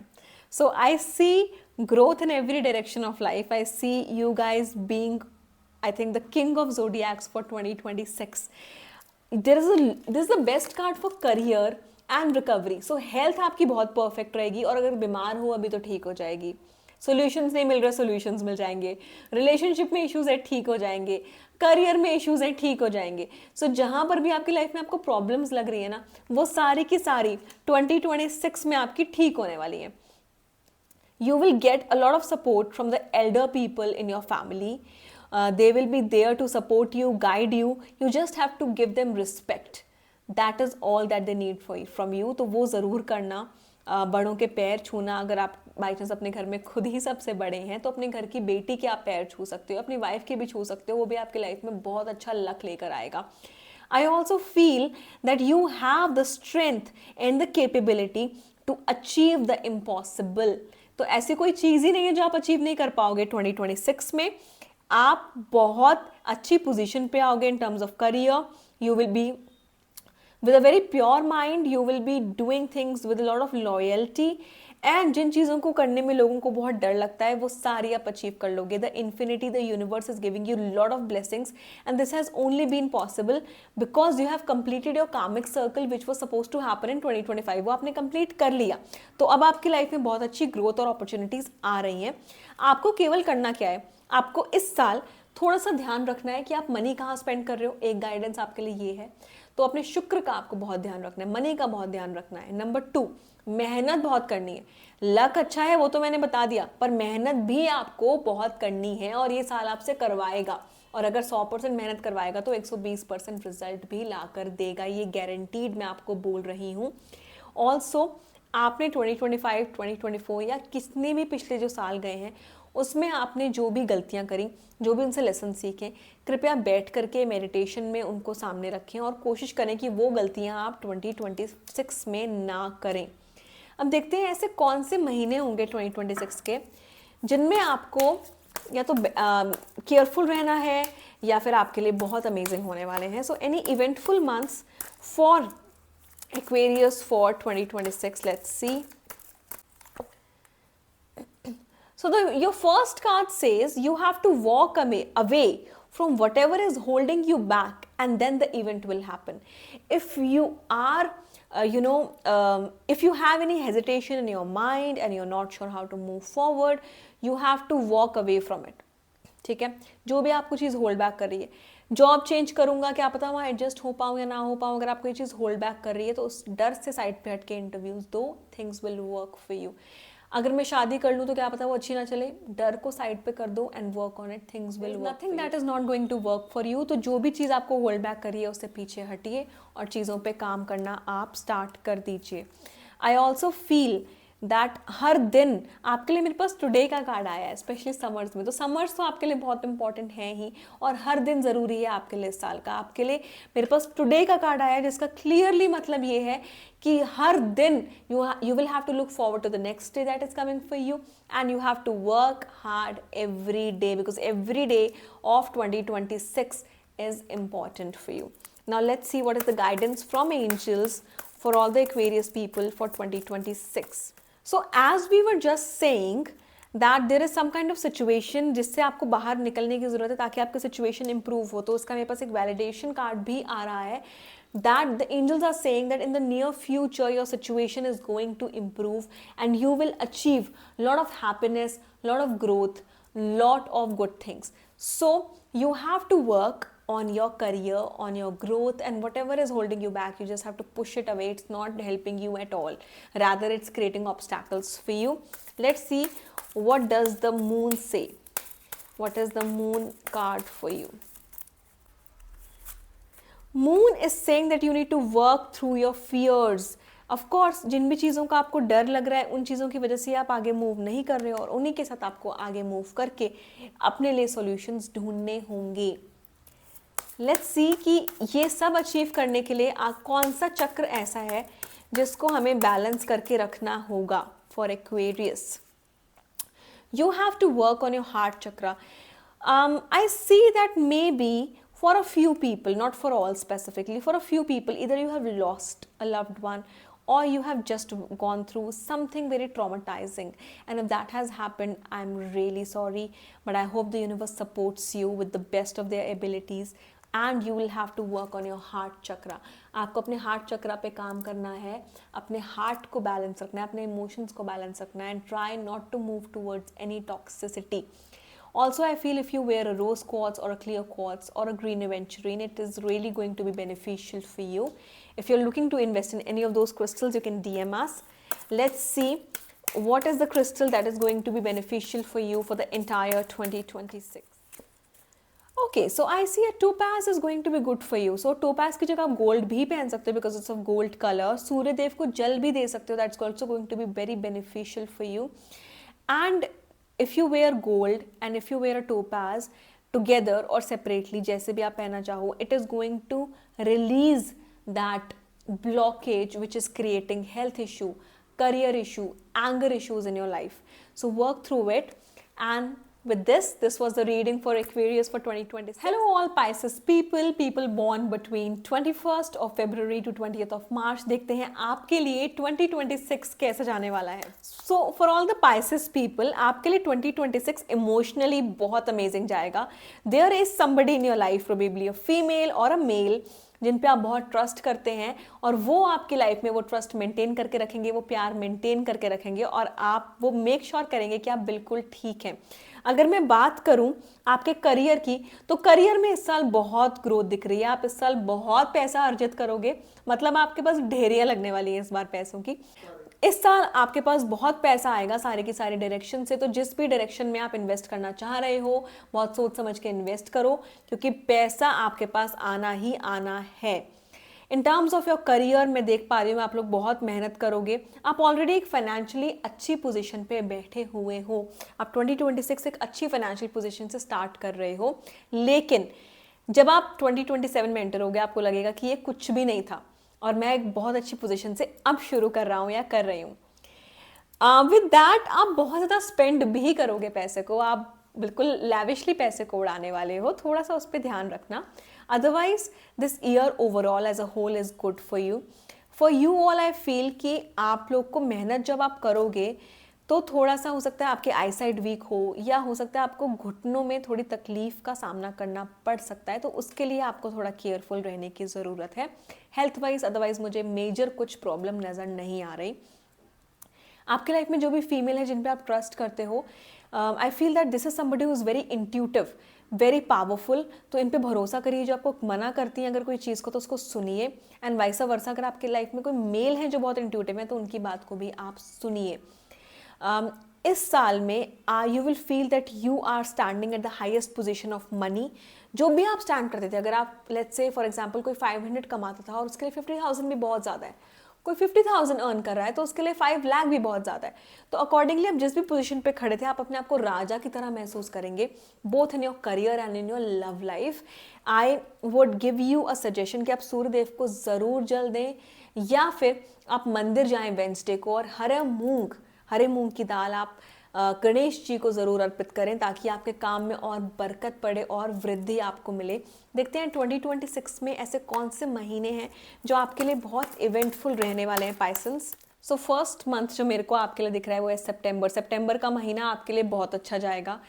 So I see growth in every direction of life. I see you guys being, I think, the king of zodiacs for 2026. This is the best card for career and recovery. So health आपकी बहुत perfect रहेगी, और अगर बीमार हो अभी तो ठीक हो जाएगी. सॉल्यूशंस नहीं मिल रहे, सॉल्यूशंस मिल जाएंगे. रिलेशनशिप में इश्यूज है, ठीक हो जाएंगे. करियर में इश्यूज है, ठीक हो जाएंगे. सो जहां पर भी आपकी लाइफ में आपको प्रॉब्लम्स लग रही है ना, वो सारी की सारी 2026 में आपकी ठीक होने वाली है. You will get a lot of support from the elder people in your family. They will be there to support you, guide you. You just have to give them respect. That is all that they need from you. तो वो ज़रूर करना. बड़ों के पैर छूना, अगर आप बाई चांस अपने घर में खुद ही सबसे बड़े हैं तो अपने घर की बेटी के आप पैर छू सकते हो, अपनी वाइफ के भी छू सकते हो, वो भी आपके लाइफ में बहुत अच्छा लक लेकर आएगा. I also feel that you have the strength and the capability to achieve the impossible. तो ऐसी कोई चीज़ ही नहीं है जो आप अचीव नहीं कर पाओगे 2026 में. आप बहुत अच्छी पोजीशन पे आओगे in terms of career. You will be with a very pure mind. You will be doing things with a lot of loyalty. And जिन चीज़ों को करने में लोगों को बहुत डर लगता है वो सारी आप अचीव कर लोगे. The infinity, the universe is giving you lot of blessings, and this has only been possible because you have completed your karmic circle which was suppose to happen in 2025. वो आपने कंप्लीट कर लिया, तो अब आपकी life में बहुत अच्छी ग्रोथ और अपॉर्चुनिटीज़ आ रही हैं. आपको केवल करना क्या है, आपको इस साल थोड़ा सा ध्यान रखना है कि आप मनी कहाँ स्पेंड कर रहे हो, एक गाइडेंस आपके लिए ये है। तो अपने शुक्र का आपको बहुत ध्यान रखना है, मनी का बहुत ध्यान रखना है। नंबर 2, मेहनत बहुत करनी है। लक अच्छा है वो तो मैंने बता दिया, पर मेहनत भी आपको बहुत करनी है और ये साल आपसे करवाएगा। और अगर 100% मेहनत करवाएगा तो 120% रिजल्ट भी ला कर देगा, ये गारंटीड मैं आपको बोल रही हूँ। ऑल्सो आपने 2025, 2024 या कितने भी पिछले जो साल गए हैं उसमें आपने जो भी गलतियां करी, जो भी उनसे लेसन सीखे, कृपया बैठ करके मेडिटेशन में उनको सामने रखें और कोशिश करें कि वो गलतियां आप 2026 में ना करें। अब देखते हैं ऐसे कौन से महीने होंगे 2026 के जिनमें आपको या तो केयरफुल रहना है या फिर आपके लिए बहुत अमेजिंग होने वाले हैं। So any eventful months for Aquarius for 2026, let's see. So your first card says you have to walk away from whatever is holding you back, and then the event will happen. If you are if you have any hesitation in your mind and you're not sure how to move forward, you have to walk away from it. ठीक है, जो भी आपको चीज़ hold back कर रही है, job change करूंगा क्या पता वहाँ एडजस्ट हो पाऊँ या ना हो पाऊँ, अगर आपको ये चीज़ होल्ड बैक कर रही है तो उस डर से साइड पे हट के इंटरव्यूज दो, things will work for you. अगर मैं शादी कर लूँ तो क्या पता वो अच्छी ना चले, डर को साइड पे कर दो and work on it, things will work. Nothing that is not going to work for you. तो जो भी चीज़ आपको होल्ड बैक करी है उससे पीछे हटिए और चीज़ों पे काम करना आप स्टार्ट कर दीजिए। आई ऑल्सो फील दैट हर दिन आपके लिए मेरे पास टुडे का कार्ड आया है, स्पेशली समर्स में। तो समर्स तो आपके लिए बहुत इंपॉर्टेंट है ही और हर दिन ज़रूरी है आपके लिए इस साल का। आपके लिए मेरे पास टुडे का कार्ड आया है जिसका क्लियरली मतलब ये है कि हर दिन you will have to look forward to the next day that is coming for you, and you have to work hard every day because every day of 2026 is important for you. Now let's see what is the guidance from angels for all the Aquarius people for 2026. So as we were just saying that there is some kind of situation जिससे आपको बाहर निकलने की ज़रूरत है ताकि आपकी situation improve हो, तो उसका मेरे पास एक वैलिडेशन कार्ड भी आ रहा है that the angels are saying that in the near future your situation is going to improve and you will achieve lot of happiness, lot of growth, lot of good things. So you have to work on your career, on your growth, and whatever is holding you back, you just have to push it away. It's not helping you at all. Rather, it's creating obstacles for you. Let's see what does the moon say. What is the moon card for you? Moon is saying that you need to work through your fears. Of course, जिन भी चीज़ों का आपको डर लग रहा है उन चीज़ों की वजह से आप आगे मूव नहीं कर रहे हो और उन्हीं के साथ आपको आगे मूव करके अपने लिए सॉल्यूशंस ढूंढने होंगे। लेट्स सी कि ये सब अचीव करने के लिए कौन सा चक्र ऐसा है जिसको हमें बैलेंस करके रखना होगा for Aquarius. You have to work on your heart chakra. I see that maybe for a few people, not for all specifically, for a few people, either you have lost a loved one or you have just gone through something very traumatizing. And if that has happened, I'm really sorry, but I hope the universe supports you with the best of their abilities. And you will have to work on your heart chakra. आपको अपने heart chakra पे काम करना है, अपने heart को balance रखना है, अपने emotions को balance रखना है, and try not to move towards any toxicity. Also, I feel if you wear a rose quartz or a clear quartz or a green aventurine, it is really going to be beneficial for you. If you're looking to invest in any of those crystals, you can DM us. Let's see what is the crystal that is going to be beneficial for you for the entire 2026. Okay, so I see a topaz is going to be good for you. So topaz की जगह आप gold भी पहन सकते हो because it's of gold color. सूर्य देव को जल भी दे सकते हो. That's also going to be very beneficial for you. And if you wear gold and if you wear a topaz together or separately, जैसे भी आप पहनना चाहो, it is going to release that blockage which is creating health issue, career issue, anger issues in your life. So work through it. And with this was the reading for Aquarius for 2020. Hello all Pisces people born between 21st of February to 20th of March. देखते हैं आपके लिए 2026 कैसे जाने वाला है. So for all the Pisces people, आपके लिए 2026 emotionally बहुत amazing जाएगा. There is somebody in your life, probably a female or a male, जिन पे आप बहुत ट्रस्ट करते हैं, और वो आपकी लाइफ में वो ट्रस्ट मेंटेन करके रखेंगे, वो प्यार मेंटेन करके रखेंगे, और आप वो मेक श्योर करेंगे कि आप बिल्कुल ठीक हैं। अगर मैं बात करूं आपके करियर की, तो करियर में इस साल बहुत ग्रोथ दिख रही है। आप इस साल बहुत पैसा अर्जित करोगे, मतलब आपके पास ढेरियां लगने वाली है इस बार पैसों की। इस साल आपके पास बहुत पैसा आएगा सारे की सारी डायरेक्शन से। तो जिस भी डायरेक्शन में आप इन्वेस्ट करना चाह रहे हो, बहुत सोच समझ के इन्वेस्ट करो, क्योंकि पैसा आपके पास आना ही आना है। इन टर्म्स ऑफ योर करियर मैं देख पा रही हूँ आप लोग बहुत मेहनत करोगे। आप ऑलरेडी एक फाइनेंशियली अच्छी पोजीशन पे बैठे हुए हो। आप 2026 एक अच्छी फाइनेंशियल पोजीशन से स्टार्ट कर रहे हो, लेकिन जब आप 2027 में एंटर होगे आपको लगेगा कि ये कुछ भी नहीं था और मैं एक बहुत अच्छी पोजीशन से अब शुरू कर रहा हूँ या कर रही हूँ। विद दैट आप बहुत ज़्यादा स्पेंड भी करोगे पैसे को, आप बिल्कुल लैविशली पैसे को उड़ाने वाले हो, थोड़ा सा उस पर ध्यान रखना। Otherwise this year overall as a whole is good for you all. I feel कि आप लोग को मेहनत जब आप करोगे तो थोड़ा सा हो सकता है आपकी आई साइड वीक हो, या हो सकता है आपको घुटनों में थोड़ी तकलीफ का सामना करना पड़ सकता है, तो उसके लिए आपको थोड़ा केयरफुल रहने की ज़रूरत है हेल्थ वाइज। अदरवाइज मुझे मेजर कुछ प्रॉब्लम नज़र नहीं आ रही। आपकी लाइफ में जो भी फीमेल है जिन पे आप ट्रस्ट करते हो, I feel that this is somebody who is very intuitive, very powerful. तो इन पे भरोसा करिए, जो आपको मना करती हैं अगर कोई चीज़ को तो उसको सुनिए, एंड वाइसा वर्सा अगर आपकी लाइफ में कोई मेल है जो बहुत इंट्यूटिव है तो उनकी बात को भी आप सुनिए। इस साल में you will feel that you are standing at the highest position of money. जो भी आप स्टैंड करते थे, अगर आप लेट्स से फॉर एग्जांपल कोई 500 कमाता था और उसके लिए 50,000 भी बहुत ज़्यादा है, कोई 50,000 अर्न कर रहा है तो उसके लिए 5 लाख भी बहुत ज़्यादा है। तो अकॉर्डिंगली आप जिस भी पोजीशन पे खड़े थे आप अपने आप को राजा की तरह महसूस करेंगे, both in your career and in your love life. I would give you a suggestion कि आप सूर्यदेव को ज़रूर जल दें, या फिर आप मंदिर जाएं वेंसडे को, और हरे मूंग की दाल आप गणेश जी को ज़रूर अर्पित करें, ताकि आपके काम में और बरकत पड़े और वृद्धि आपको मिले। देखते हैं 2026 में ऐसे कौन से महीने हैं जो आपके लिए बहुत इवेंटफुल रहने वाले हैं पाइसन्स। सो फर्स्ट मंथ जो मेरे को आपके लिए दिख रहा है वो है सितंबर का महीना आपके लिए बहुत अच्छा जाएगा।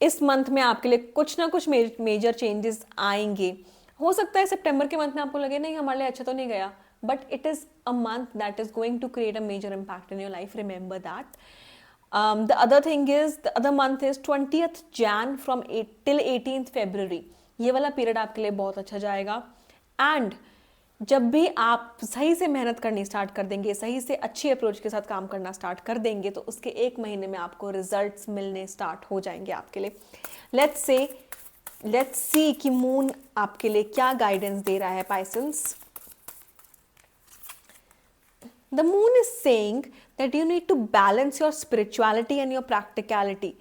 इस मंथ में आपके लिए कुछ ना कुछ मेजर चेंजेस आएंगे। हो सकता है सितंबर के मंथ में आपको लगे नहीं हमारे लिए अच्छा तो नहीं गया, but it is a month that is going to create a major impact in your life. Remember that. The other thing is, the other month is 20th Jan from 8 till 18th February. ये वाला period आपके लिए बहुत अच्छा जाएगा। And जब भी आप सही से मेहनत करनी स्टार्ट कर देंगे, सही से अच्छी अप्रोच के साथ काम करना स्टार्ट कर देंगे, तो उसके एक महीने में आपको रिजल्ट्स मिलने स्टार्ट हो जाएंगे आपके लिए। लेट्स सी कि मून आपके लिए क्या गाइडेंस दे रहा है पाइसन्स। The moon is saying that you need to balance your spirituality and your practicality.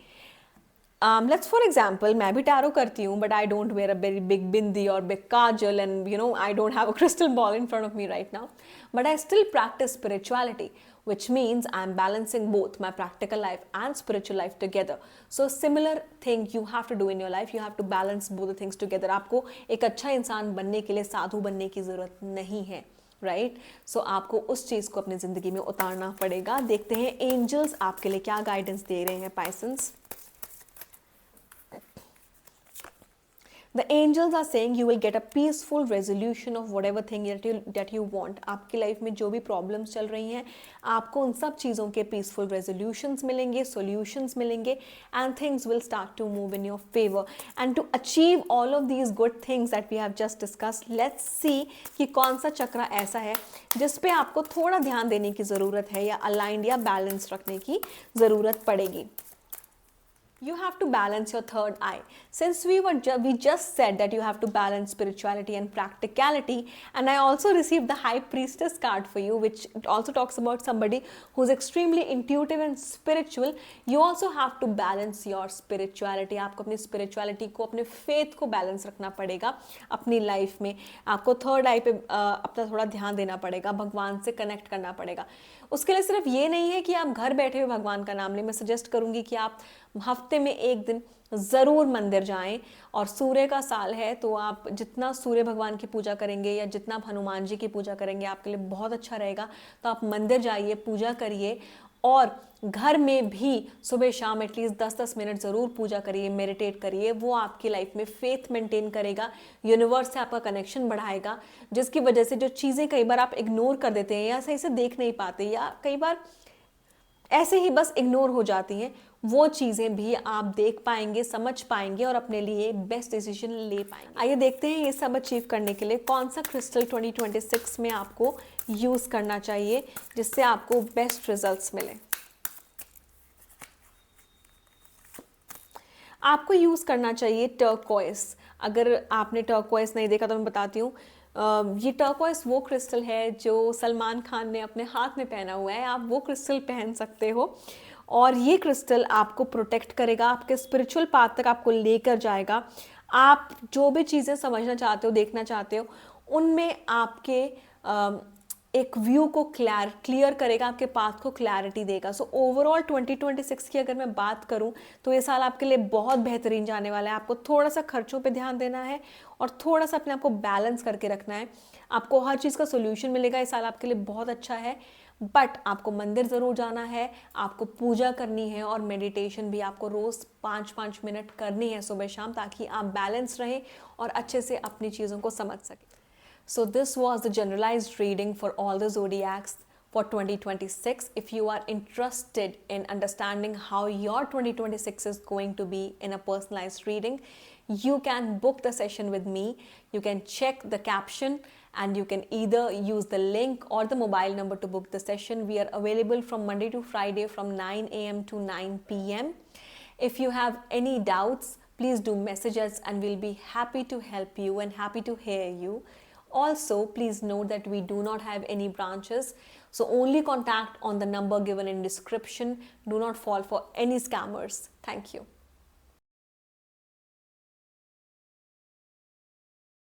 Let's for example, मैं भी टैरो करती हूँ, but I don't wear a very big bindi or big kajal, and you know I don't have a crystal ball in front of me right now. But I still practice spirituality, which means I'm balancing both my practical life and spiritual life together. So similar thing you have to do in your life. You have to balance both the things together. आपको एक अच्छा इंसान बनने के लिए साधु बनने की जरूरत नहीं है, राइट? सो आपको उस चीज़ को अपनी ज़िंदगी में उतारना पड़ेगा। देखते हैं एंजल्स आपके लिए क्या गाइडेंस दे रहे हैं पाइसन्स। The angels are saying you will get a peaceful resolution of whatever thing that you want. आपकी लाइफ में जो भी प्रॉब्लम्स चल रही हैं आपको उन सब चीज़ों के पीसफुल रेजोल्यूशंस मिलेंगे, सॉल्यूशंस मिलेंगे, and things will start to move in your favour. And to achieve all of these good things that we have just discussed, let's see कि कौन सा चक्र ऐसा है जिस पे आपको थोड़ा ध्यान देने की ज़रूरत है, या अलाइंड या बैलेंस रखने की ज़रूरत पड़ेगी। You have to balance your third eye. Since we just said that you have to balance spirituality and practicality, and I also received the High Priestess card for you, which also talks about somebody who's extremely intuitive and spiritual. You also have to balance your spirituality. आपको अपनी spirituality को, अपने faith को balance रखना पड़ेगा अपनी life में। आपको third eye पे अपना थोड़ा ध्यान देना पड़ेगा, भगवान से connect करना पड़ेगा। उसके लिए सिर्फ ये नहीं है कि आप घर बैठे हुए भगवान का नाम लें। मैं सजेस्ट करूंगी कि आप हफ्ते में एक दिन ज़रूर मंदिर जाएं, और सूर्य का साल है तो आप जितना सूर्य भगवान की पूजा करेंगे या जितना आप हनुमान जी की पूजा करेंगे आपके लिए बहुत अच्छा रहेगा। तो आप मंदिर जाइए, पूजा करिए, और घर में भी सुबह शाम एटलीस्ट 10-10 मिनट ज़रूर पूजा करिए, मेडिटेट करिए। वो आपकी लाइफ में फेथ मेंटेन करेगा, यूनिवर्स से आपका कनेक्शन बढ़ाएगा, जिसकी वजह से जो चीज़ें कई बार आप इग्नोर कर देते हैं या सही से देख नहीं पाते या कई बार ऐसे ही बस इग्नोर हो जाती हैं, वो चीज़ें भी आप देख पाएंगे, समझ पाएंगे और अपने लिए बेस्ट डिसीजन ले पाएंगे। आइए देखते हैं ये सब अचीव करने के लिए कौन सा क्रिस्टल 2026 में आपको यूज़ करना चाहिए जिससे आपको बेस्ट रिजल्ट्स मिले। आपको यूज़ करना चाहिए टर्कोइस। अगर आपने टर्कोइस नहीं देखा तो मैं बताती हूँ। ये टर्कोइस वो क्रिस्टल है जो सलमान खान ने अपने हाथ में पहना हुआ है, आप वो क्रिस्टल पहन सकते हो और ये क्रिस्टल आपको प्रोटेक्ट करेगा, आपके स्पिरिचुअल पाथ तक आपको लेकर जाएगा। आप जो भी चीज़ें समझना चाहते हो, देखना चाहते हो, उनमें आपके एक व्यू को क्लियर करेगा, आपके पाथ को क्लैरिटी देगा। सो ओवरऑल 2026 की अगर मैं बात करूं तो ये साल आपके लिए बहुत बेहतरीन जाने वाला है। आपको थोड़ा सा खर्चों पे ध्यान देना है और थोड़ा सा अपने आप को बैलेंस करके रखना है। आपको हर चीज़ का सोल्यूशन मिलेगा, ये साल आपके लिए बहुत अच्छा है। बट आपको मंदिर ज़रूर जाना है, आपको पूजा करनी है और मेडिटेशन भी आपको रोज़ 5-5 मिनट करनी है सुबह शाम, ताकि आप बैलेंस रहें और अच्छे से अपनी चीज़ों को समझ सकें। So this was the generalized reading for all the zodiacs for 2026. If you are interested in understanding how your 2026 is going to be in a personalized reading, you can book the session with me. You can check the caption and you can either use the link or the mobile number to book the session. We are available from Monday to Friday from 9 a.m. to 9 p.m. If you have any doubts, please do message us and we'll be happy to help you and happy to hear you. Also, please note that we do not have any branches, so only contact on the number given in description. Do not fall for any scammers. Thank you.